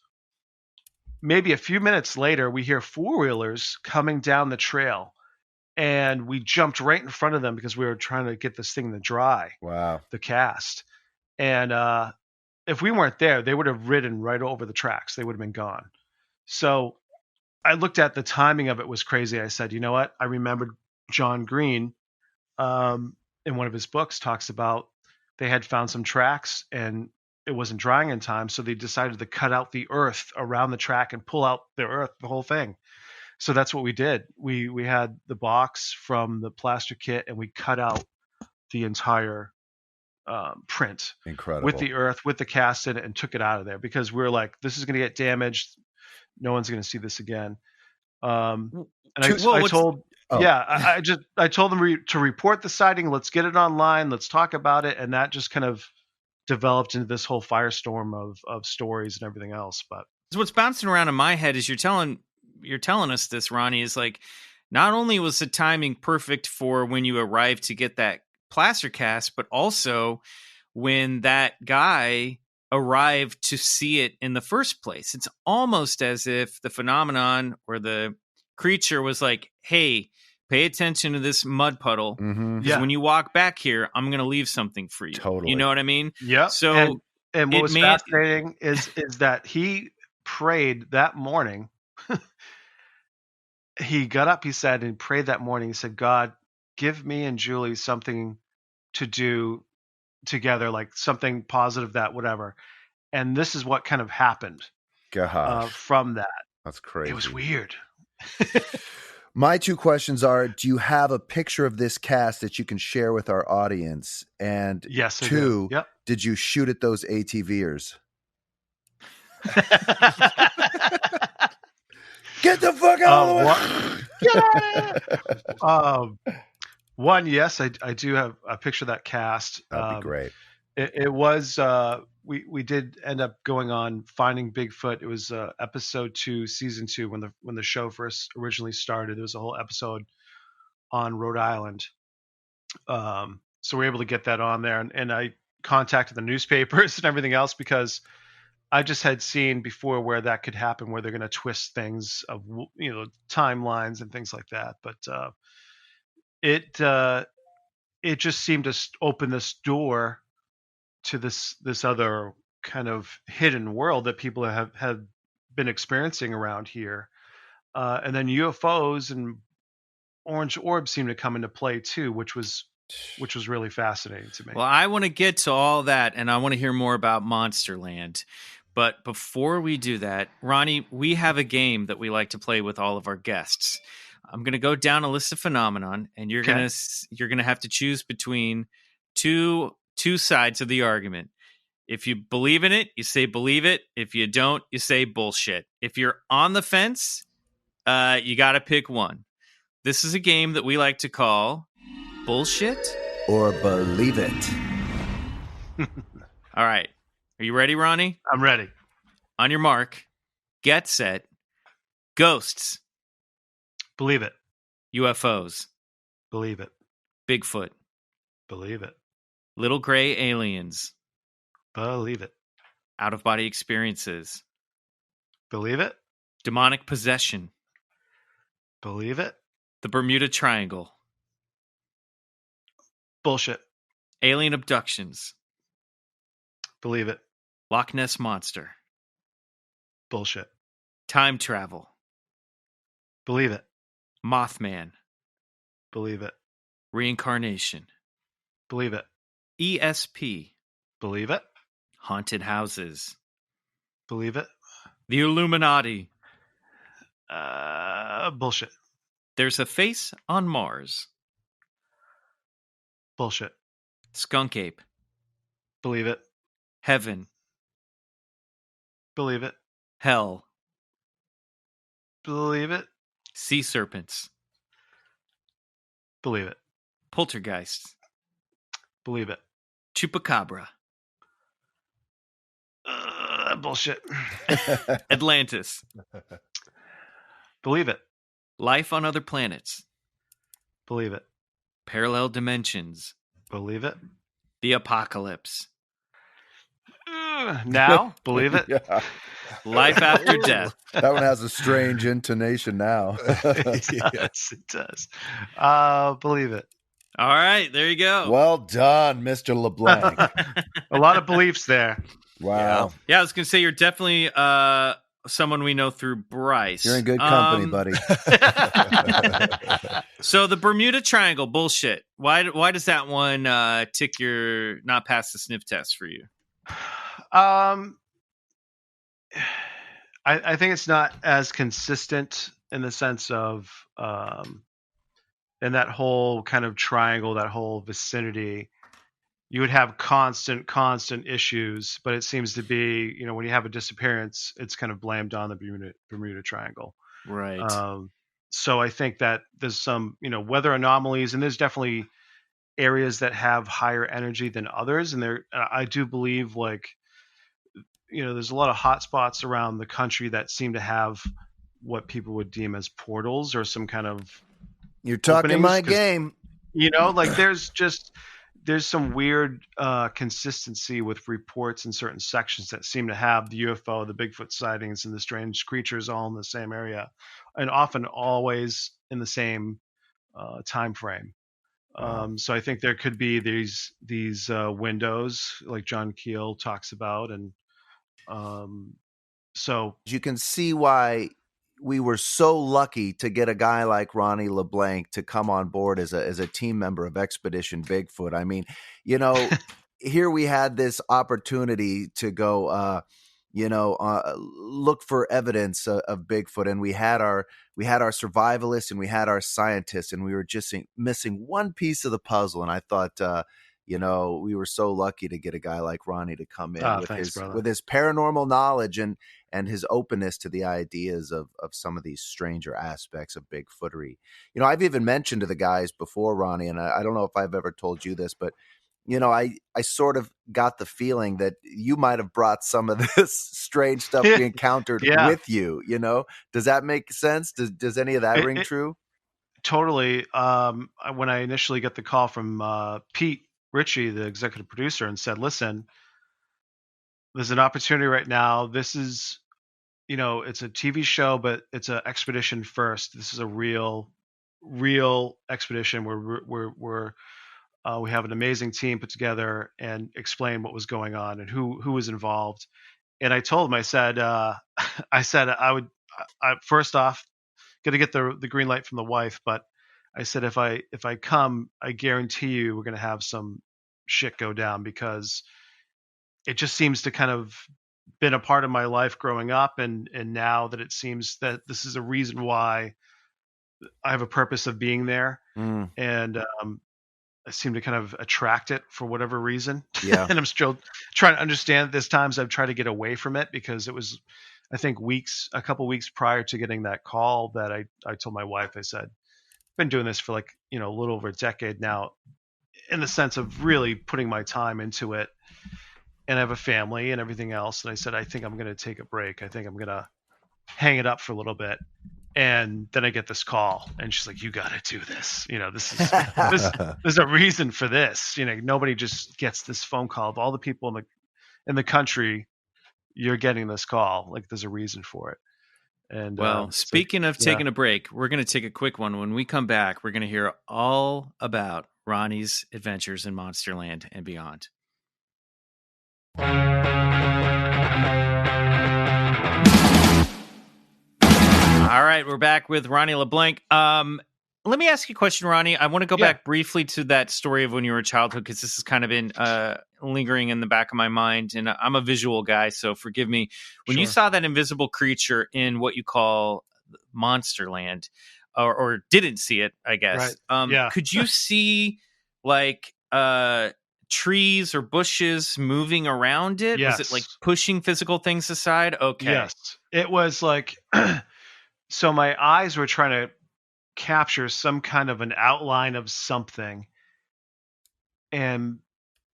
maybe a few minutes later, we hear 4-wheelers coming down the trail, and we jumped right in front of them because we were trying to get this thing to dry. Wow. The cast. And if we weren't there, they would have ridden right over the tracks. They would have been gone. So I looked at the timing of it was crazy. I said, you know what? I remembered John Green in one of his books talks about they had found some tracks and it wasn't drying in time. So they decided to cut out the earth around the track and pull out the earth, the whole thing. So that's what we did. We had the box from the plaster kit, and we cut out the entire print. Incredible. With the earth, with the cast in it, and took it out of there because we were like, this is going to get damaged. No one's going to see this again. And I told them to report the sighting. Let's get it online. Let's talk about it. And that just kind of developed into this whole firestorm of stories and everything else. But what's bouncing around in my head is you're telling us this, Ronnie, is like, not only was the timing perfect for when you arrived to get that plaster cast, but also when that guy arrived to see it in the first place. It's almost as if the phenomenon or the creature was like, hey, pay attention to this mud puddle. Because when you walk back here, I'm going to leave something for you. Totally. You know what I mean? Yeah. So and what was fascinating is that he prayed that morning. He got up, he said, and prayed that morning. He said, God, give me and Julie something to do together, like something positive, that whatever. And this is what kind of happened Gosh. from that. That's crazy. It was weird. My two questions are, do you have a picture of this cast that you can share with our audience? And Yes, I two, do. Yep. did you shoot at those ATVers? Get the fuck out of the way! Get out of here! One, yes, I do have a picture of that cast. That'd be great. It was we did end up going on Finding Bigfoot. It was episode 2, season 2, when the show first originally started. There was a whole episode on Rhode Island. So we were able to get that on there, and I contacted the newspapers and everything else because I just had seen before where that could happen, where they're going to twist things of timelines and things like that. But it just seemed to open this door to this other kind of hidden world that people have been experiencing around here, and then UFOs and orange orbs seem to come into play too, which was really fascinating to me. Well, I want to get to all that, and I want to hear more about Monsterland. But before we do that, Ronnie, we have a game that we like to play with all of our guests. I'm going to go down a list of phenomenon, and you're going to have to choose between two sides of the argument. If you believe in it, you say believe it. If you don't, you say bullshit. If you're on the fence, you got to pick one. This is a game that we like to call Bullshit or Believe It. All right. Are you ready, Ronnie? I'm ready. On your mark, get set. Ghosts. Believe it. UFOs. Believe it. Bigfoot. Believe it. Little gray aliens. Believe it. Out-of-body experiences. Believe it. Demonic possession. Believe it. The Bermuda Triangle. Bullshit. Alien abductions. Believe it. Loch Ness Monster. Bullshit. Time travel. Believe it. Mothman. Believe it. Reincarnation. Believe it. ESP. Believe it. Haunted houses. Believe it. The Illuminati. Bullshit. There's a face on Mars. Bullshit. Skunk ape. Believe it. Heaven. Believe it. Hell. Believe it. Sea serpents. Believe it. Poltergeists. Believe it. Chupacabra. Bullshit. Atlantis. Believe it. Life on other planets. Believe it. Parallel dimensions. Believe it. The apocalypse. Now, believe it. Yeah. Life after death. That one has a strange intonation now. Yes, it does. Believe it. All right, there you go. Well done, Mr. LeBlanc. A lot of beliefs there. Wow. Yeah, I was going to say you're definitely someone we know through Bryce. You're in good company, buddy. So the Bermuda Triangle, bullshit. Why does that one tick your not pass the sniff test for you? I think it's not as consistent in the sense of in that whole kind of triangle, that whole vicinity, you would have constant issues, but it seems to be, when you have a disappearance, it's kind of blamed on the Bermuda Triangle. Right. So I think that there's some, weather anomalies, and there's definitely areas that have higher energy than others. And I do believe there's a lot of hot spots around the country that seem to have what people would deem as portals or some kind of You're talking openings, my game. There's some weird consistency with reports in certain sections that seem to have the UFO, the Bigfoot sightings, and the strange creatures all in the same area, and often always in the same time frame. So I think there could be these windows like John Keel talks about, and so You can see why we were so lucky to get a guy like Ronnie LeBlanc to come on board as a team member of Expedition Bigfoot. I mean, here we had this opportunity to go look for evidence of Bigfoot, and we had our survivalists and we had our scientists, and we were just missing one piece of the puzzle. And I thought, we were so lucky to get a guy like Ronnie to come in with Thanks, with his paranormal knowledge and his openness to the ideas of some of these stranger aspects of Bigfootery. I've even mentioned to the guys before, Ronnie, and I don't know if I've ever told you this, but I sort of got the feeling that you might have brought some of this strange stuff we encountered with you. Does that make sense? Does any of that ring true? Totally. When I initially got the call from Pete Ritchie, the executive producer, and said, "Listen, there's an opportunity right now. This is, it's a TV show, but it's an expedition first. This is a real expedition where we have an amazing team put together and explain what was going on and who was involved." And I told him, I said I would first off got to get the green light from the wife, but I said if I come, I guarantee you we're going to have some shit go down, because it just seems to kind of been a part of my life growing up, and now that it seems that this is a reason why I have a purpose of being there, and I seem to kind of attract it for whatever reason. Yeah. And I'm still trying to understand. There's times I've tried to get away from it, because it was, I think, a couple weeks prior to getting that call that I told my wife, I said, I've been doing this for a little over a decade now, in the sense of really putting my time into it, and I have a family and everything else. And I said, I think I'm going to take a break. I think I'm going to hang it up for a little bit. And then I get this call, and she's like, "You got to do this. This is there's a reason for this. Nobody just gets this phone call. Of all the people in the country, you're getting this call. Like, there's a reason for it." And speaking of taking a break, we're going to take a quick one. When we come back, we're going to hear all about Ronnie's adventures in Monsterland and beyond. All right, we're back with Ronnie LeBlanc. Let me ask you a question, Ronnie. I want to go back briefly to that story of when you were a childhood, because this has kind of been lingering in the back of my mind, and I'm a visual guy, so forgive me. When you saw that invisible creature in what you call Monsterland, or didn't see it, I guess, could you see trees or bushes moving around it? Yes. Was it like pushing physical things aside? Okay. Yes. It was like... So my eyes were trying to capture some kind of an outline of something. And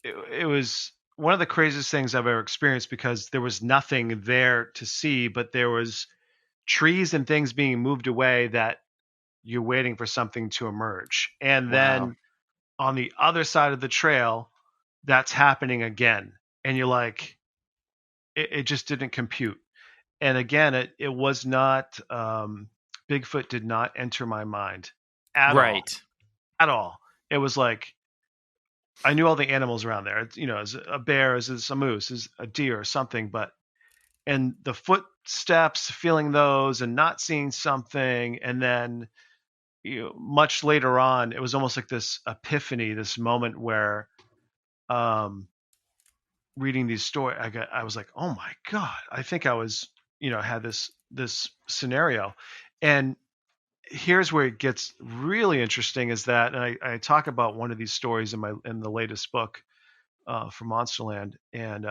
it was one of the craziest things I've ever experienced, because there was nothing there to see, but there was trees and things being moved away that you're waiting for something to emerge. And then on the other side of the trail, that's happening again. And you're like, it just didn't compute. And again, it was not, Bigfoot did not enter my mind at all. It was like, I knew all the animals around there. As a bear, as a moose, as a deer or something, and the footsteps, feeling those and not seeing something. And then, much later on, it was almost like this epiphany, this moment where, reading these stories, I was like, oh my God, I think I was, had this scenario. And here's where it gets really interesting, is that, and I talk about one of these stories in the latest book for Monsterland. And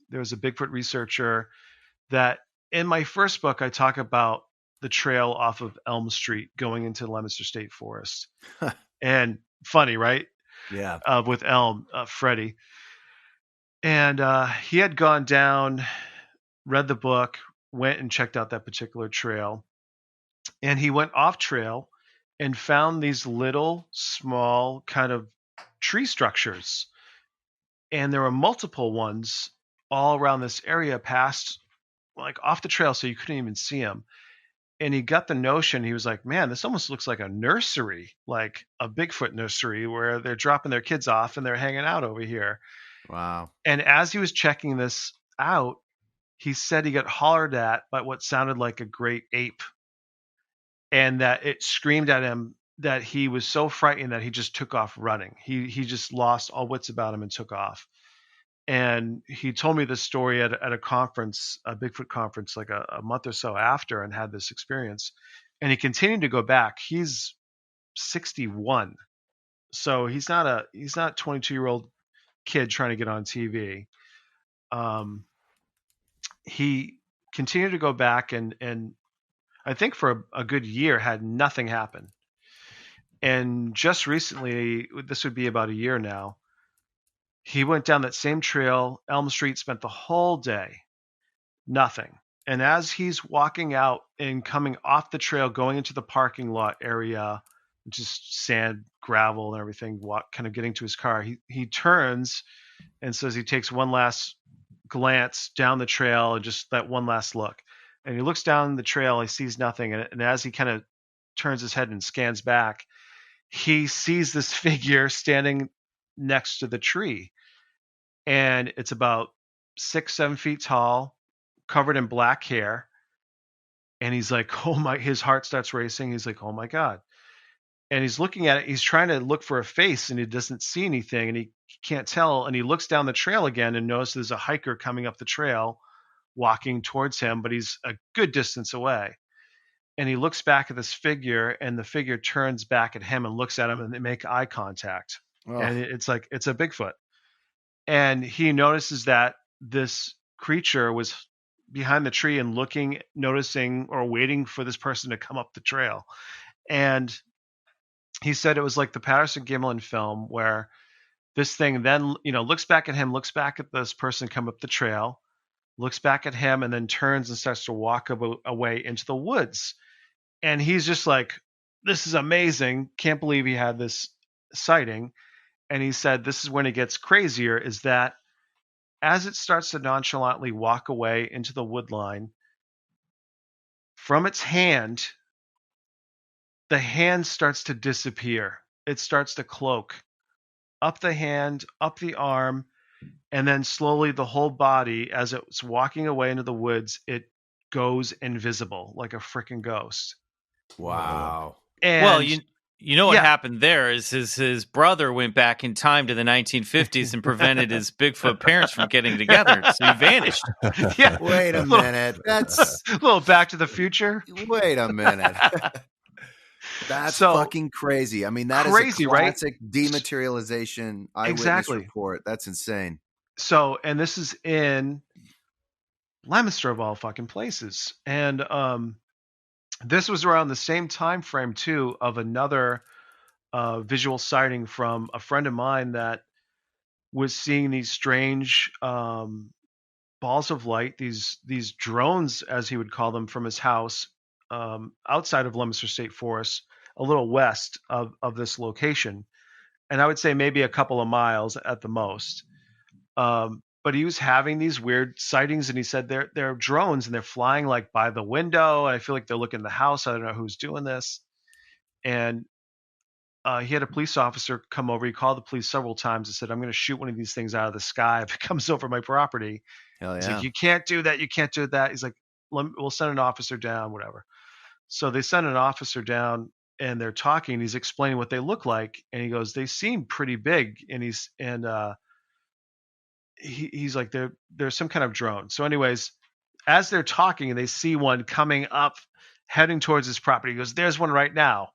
there was a Bigfoot researcher that in my first book, I talk about the trail off of Elm Street going into the Leominster State Forest. And funny, right? Yeah. With Elm, Freddie. And he had gone down, read the book, went and checked out that particular trail. And he went off trail and found these little, small kind of tree structures. And there were multiple ones all around this area, past, like, off the trail, so you couldn't even see them. And he got the notion, he was like, man, this almost looks like a nursery, like a Bigfoot nursery, where they're dropping their kids off and they're hanging out over here. Wow. And as he was checking this out, he said he got hollered at by what sounded like a great ape, and that it screamed at him that he was so frightened that he just took off running. He just lost all wits about him and took off. And he told me this story at a conference, a Bigfoot conference, like a month or so after, and had this experience. And he continued to go back. He's 61, so he's not 22-year-old kid trying to get on TV. He continued to go back, and I think for a good year had nothing happen. And just recently, this would be about a year now, he went down that same trail, Elm Street, spent the whole day, nothing. And as he's walking out and coming off the trail, going into the parking lot area, which is sand, gravel, and everything, kind of getting to his car, he turns and says he takes one last glance down the trail and just that one last look. And he looks down the trail, he sees nothing. And as he kind of turns his head and scans back, he sees this figure standing next to the tree. And it's about 6-7 feet tall, covered in black hair. And he's like, oh my, his heart starts racing. He's like, oh my God. And he's looking at it. He's trying to look for a face and he doesn't see anything and he can't tell. And he looks down the trail again and notices there's a hiker coming up the trail, walking towards him, but he's a good distance away. And he looks back at this figure and the figure turns back at him and looks at him and they make eye contact. Oh. And it's like, it's a Bigfoot. And he notices that this creature was behind the tree and looking, noticing, or waiting for this person to come up the trail. And he said it was like the Patterson-Gimlin film where this thing then, looks back at him, looks back at this person come up the trail, looks back at him, and then turns and starts to walk away into the woods. And he's just like, this is amazing. Can't believe he had this sighting. And he said, this is when it gets crazier, is that as it starts to nonchalantly walk away into the wood line, from its hand, the hand starts to disappear. It starts to cloak up the hand, up the arm, and then slowly the whole body, as it's walking away into the woods, it goes invisible like a freaking ghost. Wow. And well, you know what happened there is his brother went back in time to the 1950s and prevented his Bigfoot parents from getting together, so he vanished. Yeah. Wait a minute. That's a little Back to the Future. Wait a minute. That's fucking crazy. I mean, that is a classic dematerialization eyewitness report. That's insane. So, and this is in Leominster of all fucking places. And this was around the same time frame too of another visual sighting from a friend of mine that was seeing these strange balls of light, these drones, as he would call them, from his house outside of Leominster State Forest, a little west of this location. And I would say maybe a couple of miles at the most. But he was having these weird sightings, and he said they're drones and they're flying like by the window. I feel like they're looking in the house. I don't know who's doing this. And he had a police officer come over. He called the police several times and said, I'm going to shoot one of these things out of the sky if it comes over my property. Hell yeah. He's like, you can't do that. You can't do that. He's like, we'll send an officer down, whatever. So they send an officer down and they're talking. He's explaining what they look like. And he goes, they seem pretty big. And he's like, they're some kind of drone. So anyways, as they're talking and they see one coming up, heading towards his property, he goes, there's one right now.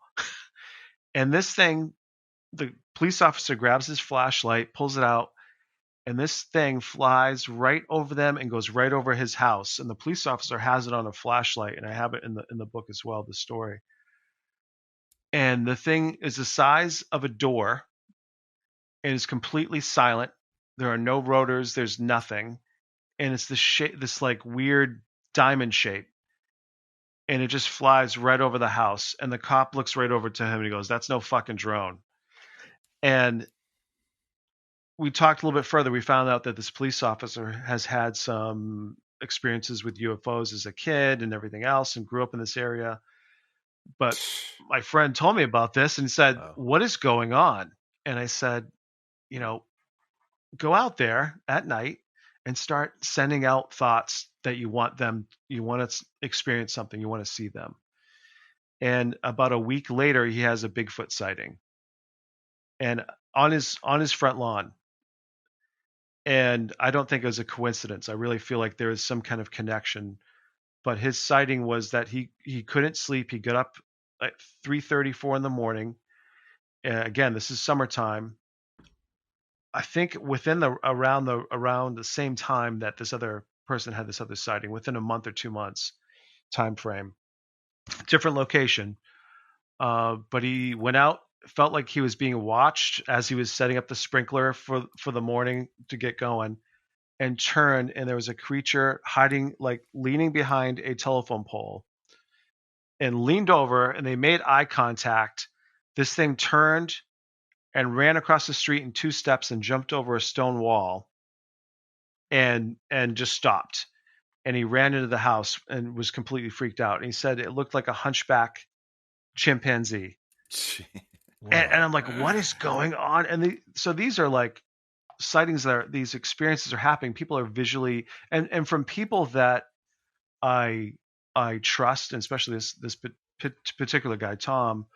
And this thing, the police officer grabs his flashlight, pulls it out, and this thing flies right over them and goes right over his house. And the police officer has it on a flashlight, and I have it in the book as well, the story. And the thing is the size of a door and is completely silent. There are no rotors. There's nothing. And it's this like weird diamond shape. And it just flies right over the house. And the cop looks right over to him and he goes, that's no fucking drone. And we talked a little bit further. We found out that this police officer has had some experiences with UFOs as a kid and everything else and grew up in this area. But my friend told me about this and said, what is going on? And I said, go out there at night and start sending out thoughts that you want to experience something, you want to see them. And about a week later, he has a Bigfoot sighting, and on his front lawn. And I don't think it was a coincidence. I really feel like there is some kind of connection. But his sighting was that he couldn't sleep. He got up at 3:34 in the morning. Again, this is summertime. I think within around the same time that this other person had this other sighting, within a month or 2 months time frame, different location. But he went out, felt like he was being watched as he was setting up the sprinkler for the morning to get going, and turned, and there was a creature hiding, like leaning behind a telephone pole, and leaned over, and they made eye contact. This thing turned and ran across the street in 2 steps and jumped over a stone wall and just stopped. And he ran into the house and was completely freaked out. And he said it looked like a hunchback chimpanzee. And I'm like, what is going on? And so these are like sightings these experiences are happening. People are visually, and from people that I trust, and especially this particular guy, Tom,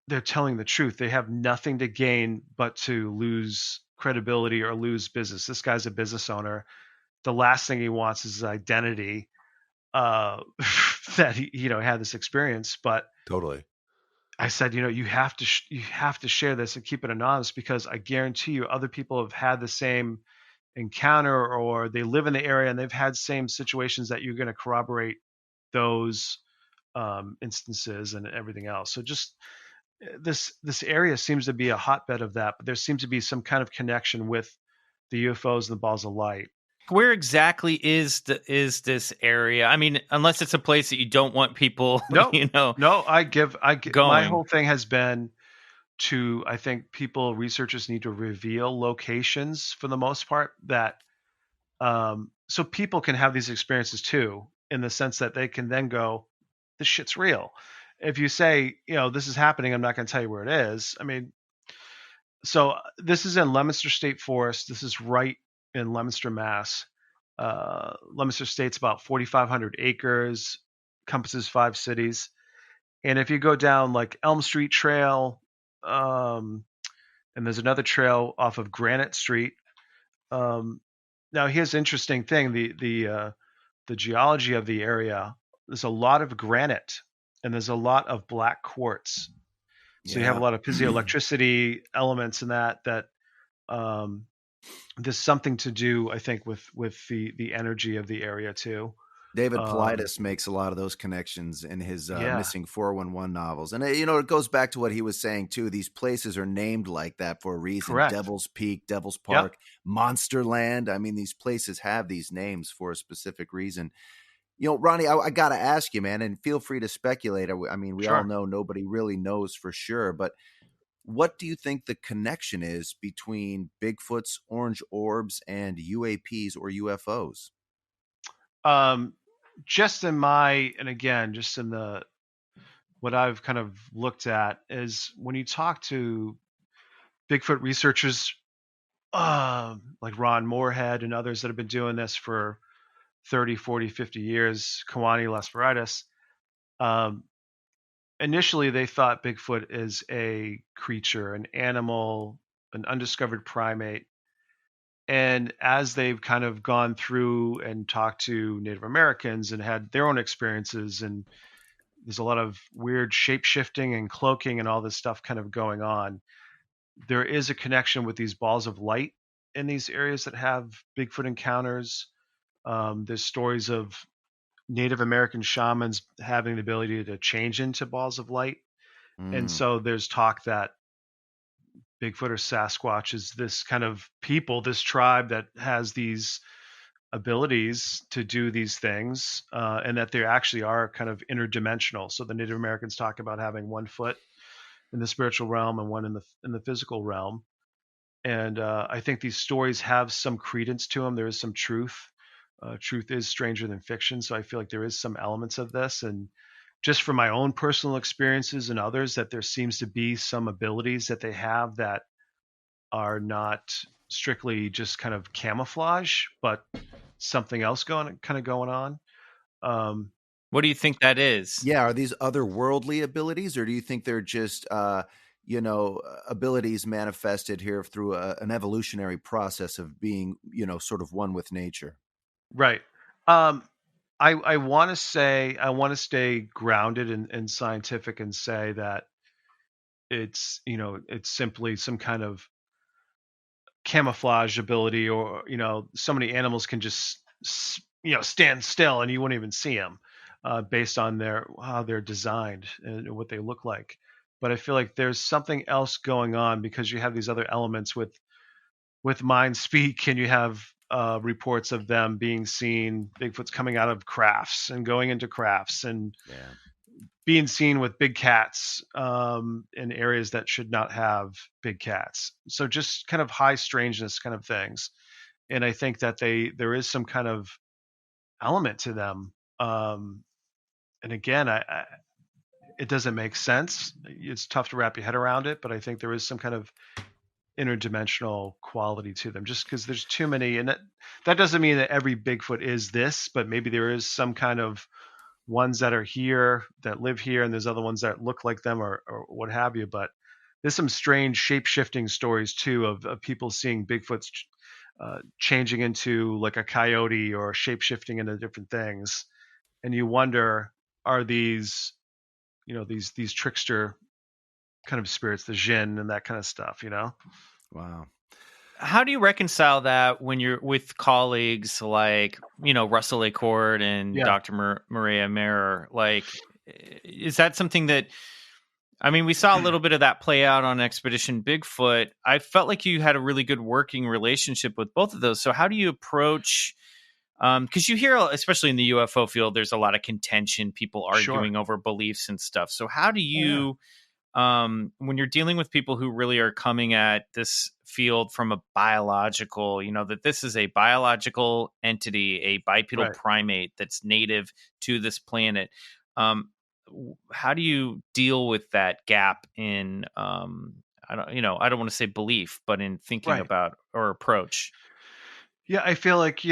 they're telling the truth. They have nothing to gain but to lose credibility or lose business. This guy's a business owner. The last thing he wants is his identity, that he had this experience. But Totally. I said, you have to share this and keep it anonymous, because I guarantee you other people have had the same encounter, or they live in the area and they've had same situations that you're going to corroborate those instances and everything else. So just this area seems to be a hotbed of that, but there seems to be some kind of connection with the UFOs and the balls of light. Where exactly is this area? I mean, unless it's a place that you don't want people, No, I give going. My whole thing has been to, I think researchers need to reveal locations for the most part, that so people can have these experiences too, in the sense that they can then go, this shit's real. If you say, this is happening, I'm not going to tell you where it is. I mean, so this is in Leominster State Forest. This is right in Leominster, Mass. Leominster State's about 4,500 acres, encompasses 5 cities. And if you go down like Elm Street Trail, and there's another trail off of Granite Street. Now here's an interesting thing: the geology of the area. There's a lot of granite, and there's a lot of black quartz. So you have a lot of piezoelectricity elements in that there's something to do, I think, with the energy of the area too. David Paulides makes a lot of those connections in his Missing 411 novels. And, it goes back to what he was saying, too. These places are named like that for a reason. Correct. Devil's Peak, Devil's Park, Monsterland. I mean, these places have these names for a specific reason. Ronnie, I got to ask you, man, and feel free to speculate. I mean, we all know nobody really knows for sure, but what do you think the connection is between Bigfoot's orange orbs and UAPs or UFOs? Just in what I've kind of looked at is when you talk to Bigfoot researchers, like Ron Moorhead and others that have been doing this for 30, 40, 50 years, Kawani Lasparitis, initially they thought Bigfoot is a creature, an animal, an undiscovered primate. And as they've kind of gone through and talked to Native Americans and had their own experiences, and there's a lot of weird shape-shifting and cloaking and all this stuff kind of going on, there is a connection with these balls of light in these areas that have Bigfoot encounters. There's stories of Native American shamans having the ability to change into balls of light. And so there's talk that Bigfoot or Sasquatch is this kind of people, this tribe that has these abilities to do these things, and that they actually are kind of interdimensional. So the Native Americans talk about having one foot in the spiritual realm and one in the physical realm. And I think these stories have some credence to them. There is some truth. Truth is stranger than fiction. So I feel like there is some elements of this. And just from my own personal experiences and others, that there seems to be some abilities that they have that are not strictly just kind of camouflage, but something else going on. What do you think that is? Yeah, are these otherworldly abilities, or do you think they're just abilities manifested here through an evolutionary process of being, sort of one with nature. Right. I want to say, I want to stay grounded and scientific and say that it's simply some kind of camouflage ability, or so many animals can just stand still and you wouldn't even see them, based on how they're designed and what they look like. But I feel like there's something else going on, because you have these other elements with mind speak, and you have reports of them being seen, Bigfoot's coming out of crafts and going into crafts, and Yeah. being seen with big cats, in areas that should not have big cats. So just kind of high strangeness kind of things. And I think that there is some kind of element to them. And again, it doesn't make sense. It's tough to wrap your head around it, but I think there is some kind of interdimensional quality to them, just because there's too many. And that doesn't mean that every Bigfoot is this, but maybe there is some kind of ones that are here, that live here, and there's other ones that look like them, or what have you. But there's some strange shape-shifting stories too, of people seeing Bigfoots changing into like a coyote, or shape-shifting into different things. And you wonder, are these these trickster kind of spirits, the Jinn and that kind of stuff, Wow. How do you reconcile that when you're with colleagues like, Russell Acord and Yeah. Dr. Maria Mayer? Like, is that something that, I mean, we saw a little bit of that play out on Expedition Bigfoot. I felt like you had a really good working relationship with both of those. So how do you approach, because you hear, especially in the UFO field, there's a lot of contention, people arguing over beliefs and stuff. So how do you, when you're dealing with people who really are coming at this field from a biological, that this is a biological entity, a bipedal Right. primate that's native to this planet, how do you deal with that gap in, I don't want to say belief, but in thinking Right. about or approach? Yeah, I feel like,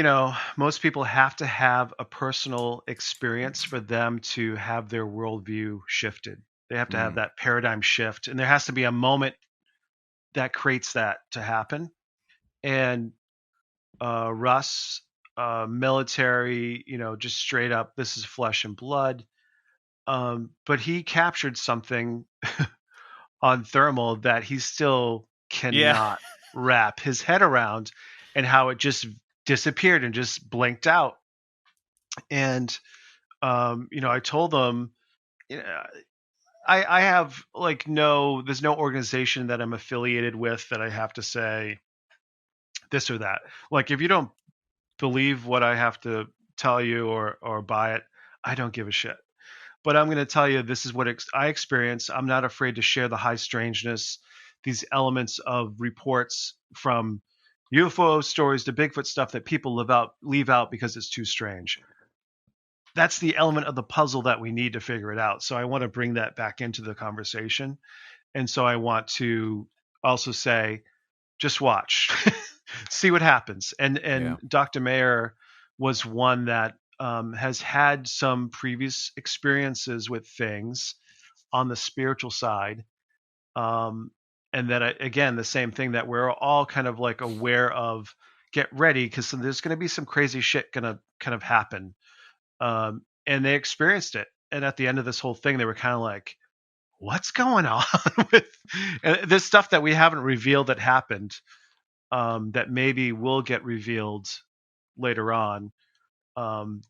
most people have to have a personal experience for them to have their worldview shifted. They have to have that paradigm shift, and there has to be a moment that creates that to happen. And Russ, military, just straight up, this is flesh and blood. But he captured something on thermal that he still Yeah. cannot wrap his head around, and how it just disappeared and just blinked out. And I told them, I have like there's no organization that I'm affiliated with that I have to say this or that. Like, if you don't believe what I have to tell you, or buy it, I don't give a shit. But I'm going to tell you, this is what I experience. I'm not afraid to share the high strangeness, these elements of reports from UFO stories to Bigfoot stuff that people leave out because it's too strange. That's the element of the puzzle that we need to figure it out. So I want to bring that back into the conversation. And so I want to also say, just watch, see what happens. And Dr. Mayer was one that has had some previous experiences with things on the spiritual side. And that, again, the same thing that we're all kind of like aware of, get ready, because there's going to be some crazy shit going to kind of happen. And they experienced it. And at the end of this whole thing, they were kind of like, what's going on with this stuff that we haven't revealed that happened, that maybe will get revealed later on,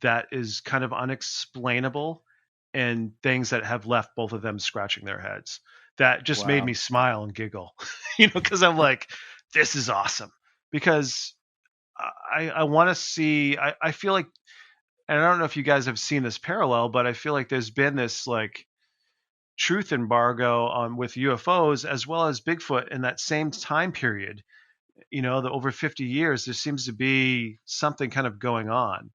that is kind of unexplainable, and things that have left both of them scratching their heads. That just made me smile and giggle, because I'm like, this is awesome. Because I want to see, I feel like, and I don't know if you guys have seen this parallel, but I feel like there's been this like truth embargo on with UFOs as well as Bigfoot in that same time period. The over 50 years, there seems to be something kind of going on.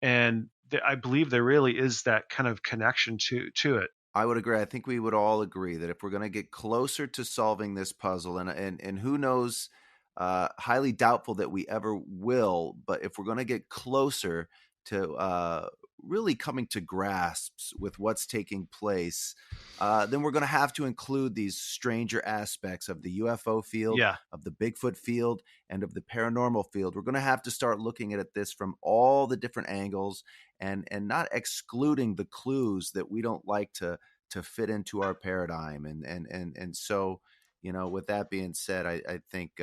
And I believe there really is that kind of connection to it. I would agree. I think we would all agree that if we're going to get closer to solving this puzzle, and who knows, highly doubtful that we ever will, but if we're going to get closer to really coming to grasps with what's taking place, then we're going to have to include these stranger aspects of the UFO field, Yeah. of the Bigfoot field, and of the paranormal field. We're going to have to start looking at this from all the different angles, and not excluding the clues that we don't like to fit into our paradigm. And so, with that being said, I think,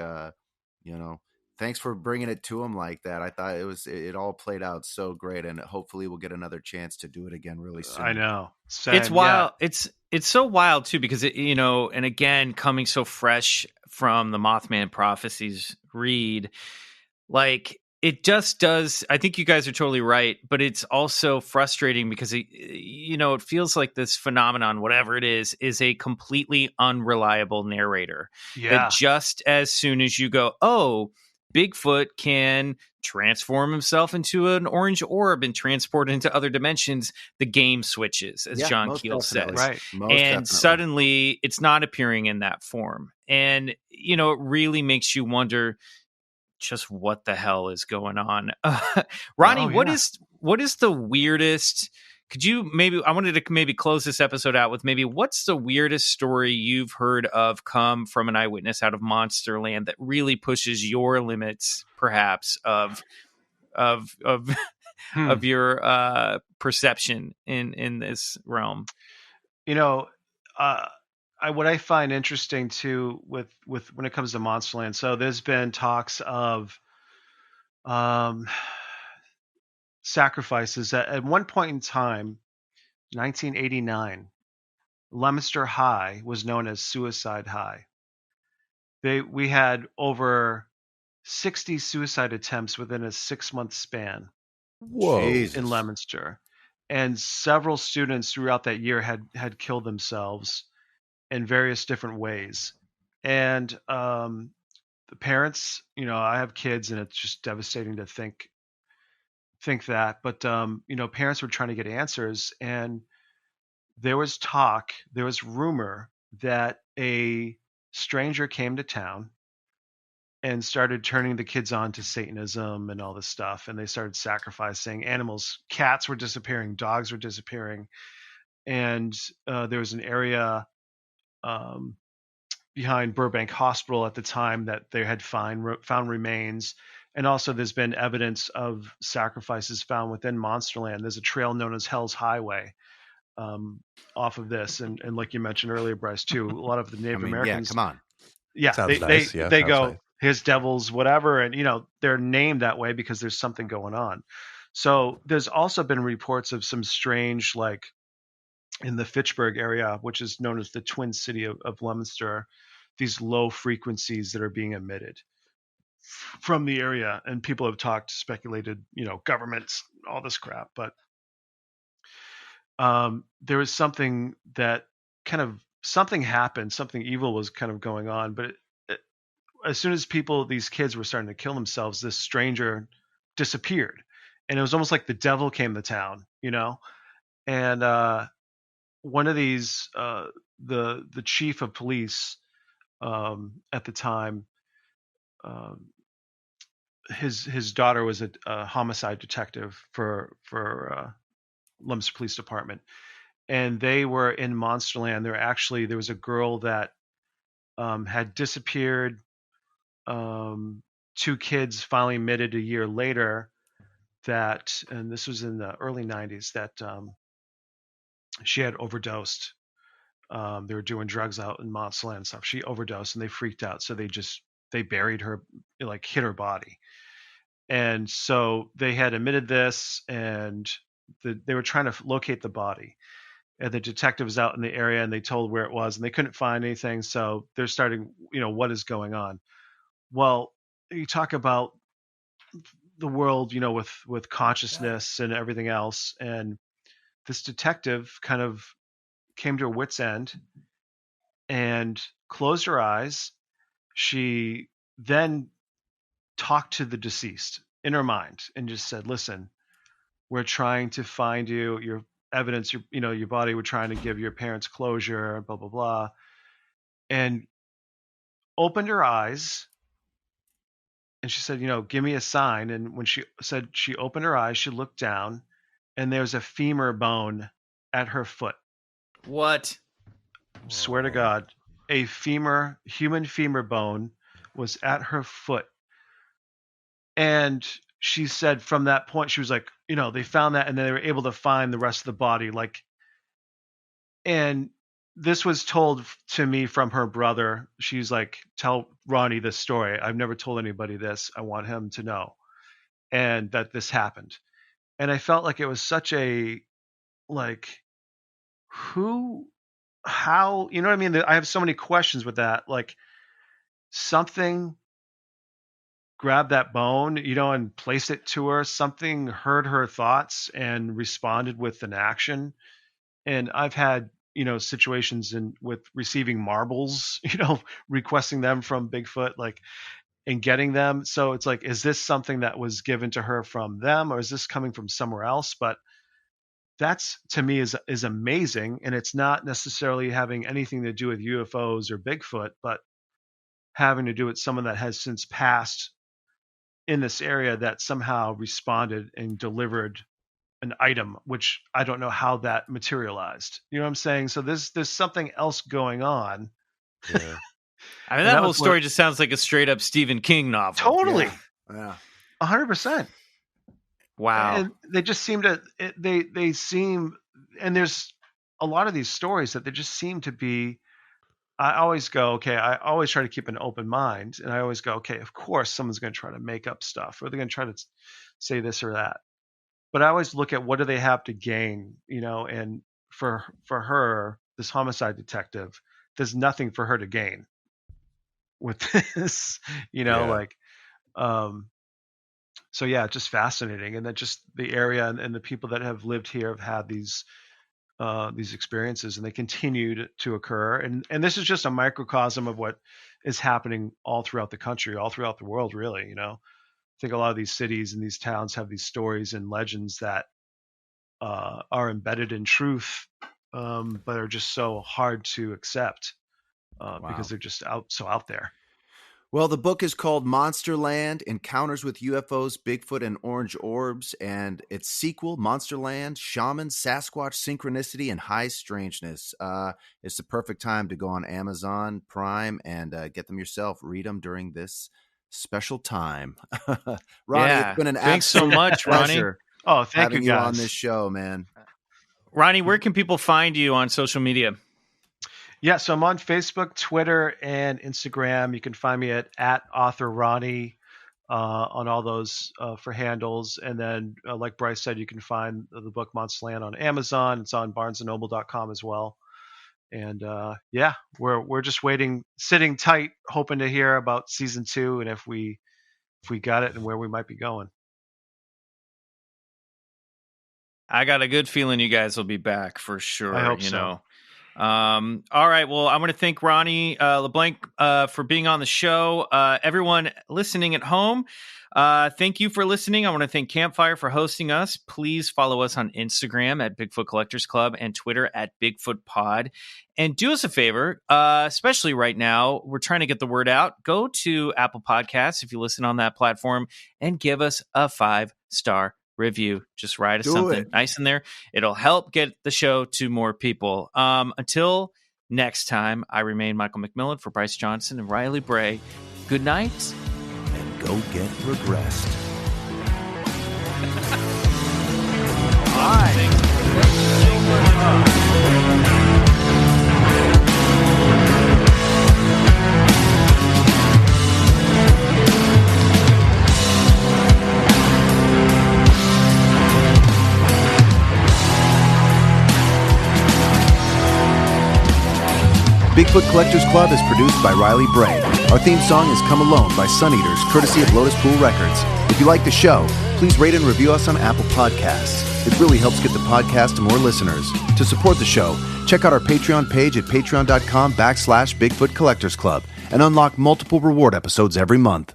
thanks for bringing it to him like that. I thought it all played out so great, and hopefully we'll get another chance to do it again really soon. I know. Same, It's wild. It's so wild too, because and again, coming so fresh from the Mothman prophecies read, like, it just does. I think you guys are totally right, but it's also frustrating because it feels like this phenomenon, whatever it is a completely unreliable narrator. Yeah. That just as soon as you go, oh, Bigfoot can transform himself into an orange orb and transport into other dimensions, the game switches, as John most Keel definitely. says. Right. Most And definitely. suddenly it's not appearing in that form. And, it really makes you wonder just what the hell is going on. Ronnie, Oh, what yeah. is the weirdest? Could you I wanted to maybe close this episode out with maybe what's the weirdest story you've heard of come from an eyewitness out of Monsterland that really pushes your limits, perhaps, of your perception in this realm? What I find interesting too with when it comes to Monsterland, so there's been talks of sacrifices. At one point in time, 1989, Leominster High was known as Suicide High. We had over 60 suicide attempts within a 6-month span Whoa. Jesus. in Leominster, and several students throughout that year had killed themselves in various different ways. And the parents, I have kids, and it's just devastating to think that. But parents were trying to get answers, and there was rumor that a stranger came to town and started turning the kids on to Satanism and all this stuff, and they started sacrificing animals. Cats were disappearing, dogs were disappearing, and there was an area behind Burbank Hospital at the time that they had found remains. And also there's been evidence of sacrifices found within Monsterland. There's a trail known as Hell's Highway off of this. And like you mentioned earlier, Bryce, too, a lot of the Native Americans. Yeah, come on. Yeah, Sounds nice. Yeah, they sounds go, nice. his devils, whatever. And, they're named that way because there's something going on. So there's also been reports of some strange, like in the Fitchburg area, which is known as the Twin City of Leominster, these low frequencies that are being emitted from the area. And people have speculated, governments, all this crap. But there was something that something happened, something evil was kind of going on. But as soon as these kids were starting to kill themselves, this stranger disappeared. And it was almost like the devil came to town, And one of these, the chief of police at the time, his daughter was a homicide detective for Leominster Police Department, and they were in Monsterland. There was a girl that had disappeared. 2 kids finally admitted a year later that, and this was in the early 90s, that she had overdosed. They were doing drugs out in Monsterland and stuff. She overdosed, and they freaked out, so they buried her, like hid her body. And so they had admitted this, and they were trying to locate the body. And the detective was out in the area, and they told where it was, and they couldn't find anything. So they're starting, what is going on? Well, you talk about the world, with consciousness and everything else. And this detective kind of came to her wit's end and closed her eyes. She then talked to the deceased in her mind and just said, listen, we're trying to find your evidence, your body. We're trying to give your parents closure, blah, blah, blah. And opened her eyes. And she said, give me a sign. And when she said she opened her eyes, she looked down, and there's a femur bone at her foot. What? Swear to God, a human femur bone was at her foot. And she said from that point, she was like, they found that and then they were able to find the rest of the body. And this was told to me from her brother. She's like, tell Ronnie this story. I've never told anybody this. I want him to know. And that this happened. And I felt like it was such a, how, you know what I mean? I have so many questions with that. Like, something grabbed that bone, and placed it to her. Something heard her thoughts and responded with an action. And I've had, situations with receiving marbles, requesting them from Bigfoot, and getting them. So it's like, is this something that was given to her from them, or is this coming from somewhere else? But that's, to me, is amazing. And it's not necessarily having anything to do with UFOs or Bigfoot, but having to do with someone that has since passed in this area that somehow responded and delivered an item, which I don't know how that materialized. You know what I'm saying? So there's something else going on. Yeah. I mean, that whole story just sounds like a straight up Stephen King novel. Totally. Yeah. 100%. Wow. And they just seem to, they seem, and there's a lot of these stories that they just seem to be, I always go, okay, I always try to keep an open mind. And I always go, okay, of course someone's going to try to make up stuff, or they're going to try to say this or that. But I always look at what do they have to gain, and for her, this homicide detective, there's nothing for her to gain with this, so yeah, just fascinating. And that just the area and the people that have lived here have had these experiences, and they continue to occur. And this is just a microcosm of what is happening all throughout the country, all throughout the world, really. I think a lot of these cities and these towns have these stories and legends that are embedded in truth, but are just so hard to accept because they're just out there. Well, the book is called Monsterland, Encounters with UFOs, Bigfoot, and Orange Orbs, and its sequel, Monsterland, Shamans, Sasquatch, Synchronicity, and High Strangeness. It's the perfect time to go on Amazon Prime and get them yourself. Read them during this special time. Ronnie, it's been an thanks so much, pleasure. Ronnie. Oh, thank you guys. On this show, man. Ronnie, where can people find you on social media? Yeah, so I'm on Facebook, Twitter, and Instagram. You can find me at author Ronnie on all those for handles. And then, like Bryce said, you can find the book Monsterland on Amazon. It's on barnesandnoble.com as well. And yeah, we're just waiting, sitting tight, hoping to hear about season 2 and if we got it and where we might be going. I got a good feeling you guys will be back for sure. I hope so. All right. Well, I want to thank Ronnie LeBlanc for being on the show. Everyone listening at home, thank you for listening. I want to thank Campfire for hosting us. Please follow us on Instagram at Bigfoot Collectors Club and Twitter at Bigfoot Pod. And do us a favor, especially right now, we're trying to get the word out. Go to Apple Podcasts if you listen on that platform and give us a 5-star review. Just write us something nice in there. It'll help get the show to more people. Until next time, I remain Michael McMillan for Bryce Johnson and Riley Bray. Good night, and go get regressed. All right. Bigfoot Collectors Club is produced by Riley Bray. Our theme song is Come Alone by Suneaters, courtesy of Lotuspool Records. If you like the show, please rate and review us on Apple Podcasts. It really helps get the podcast to more listeners. To support the show, check out our Patreon page at patreon.com/Bigfoot Collectors Club and unlock multiple reward episodes every month.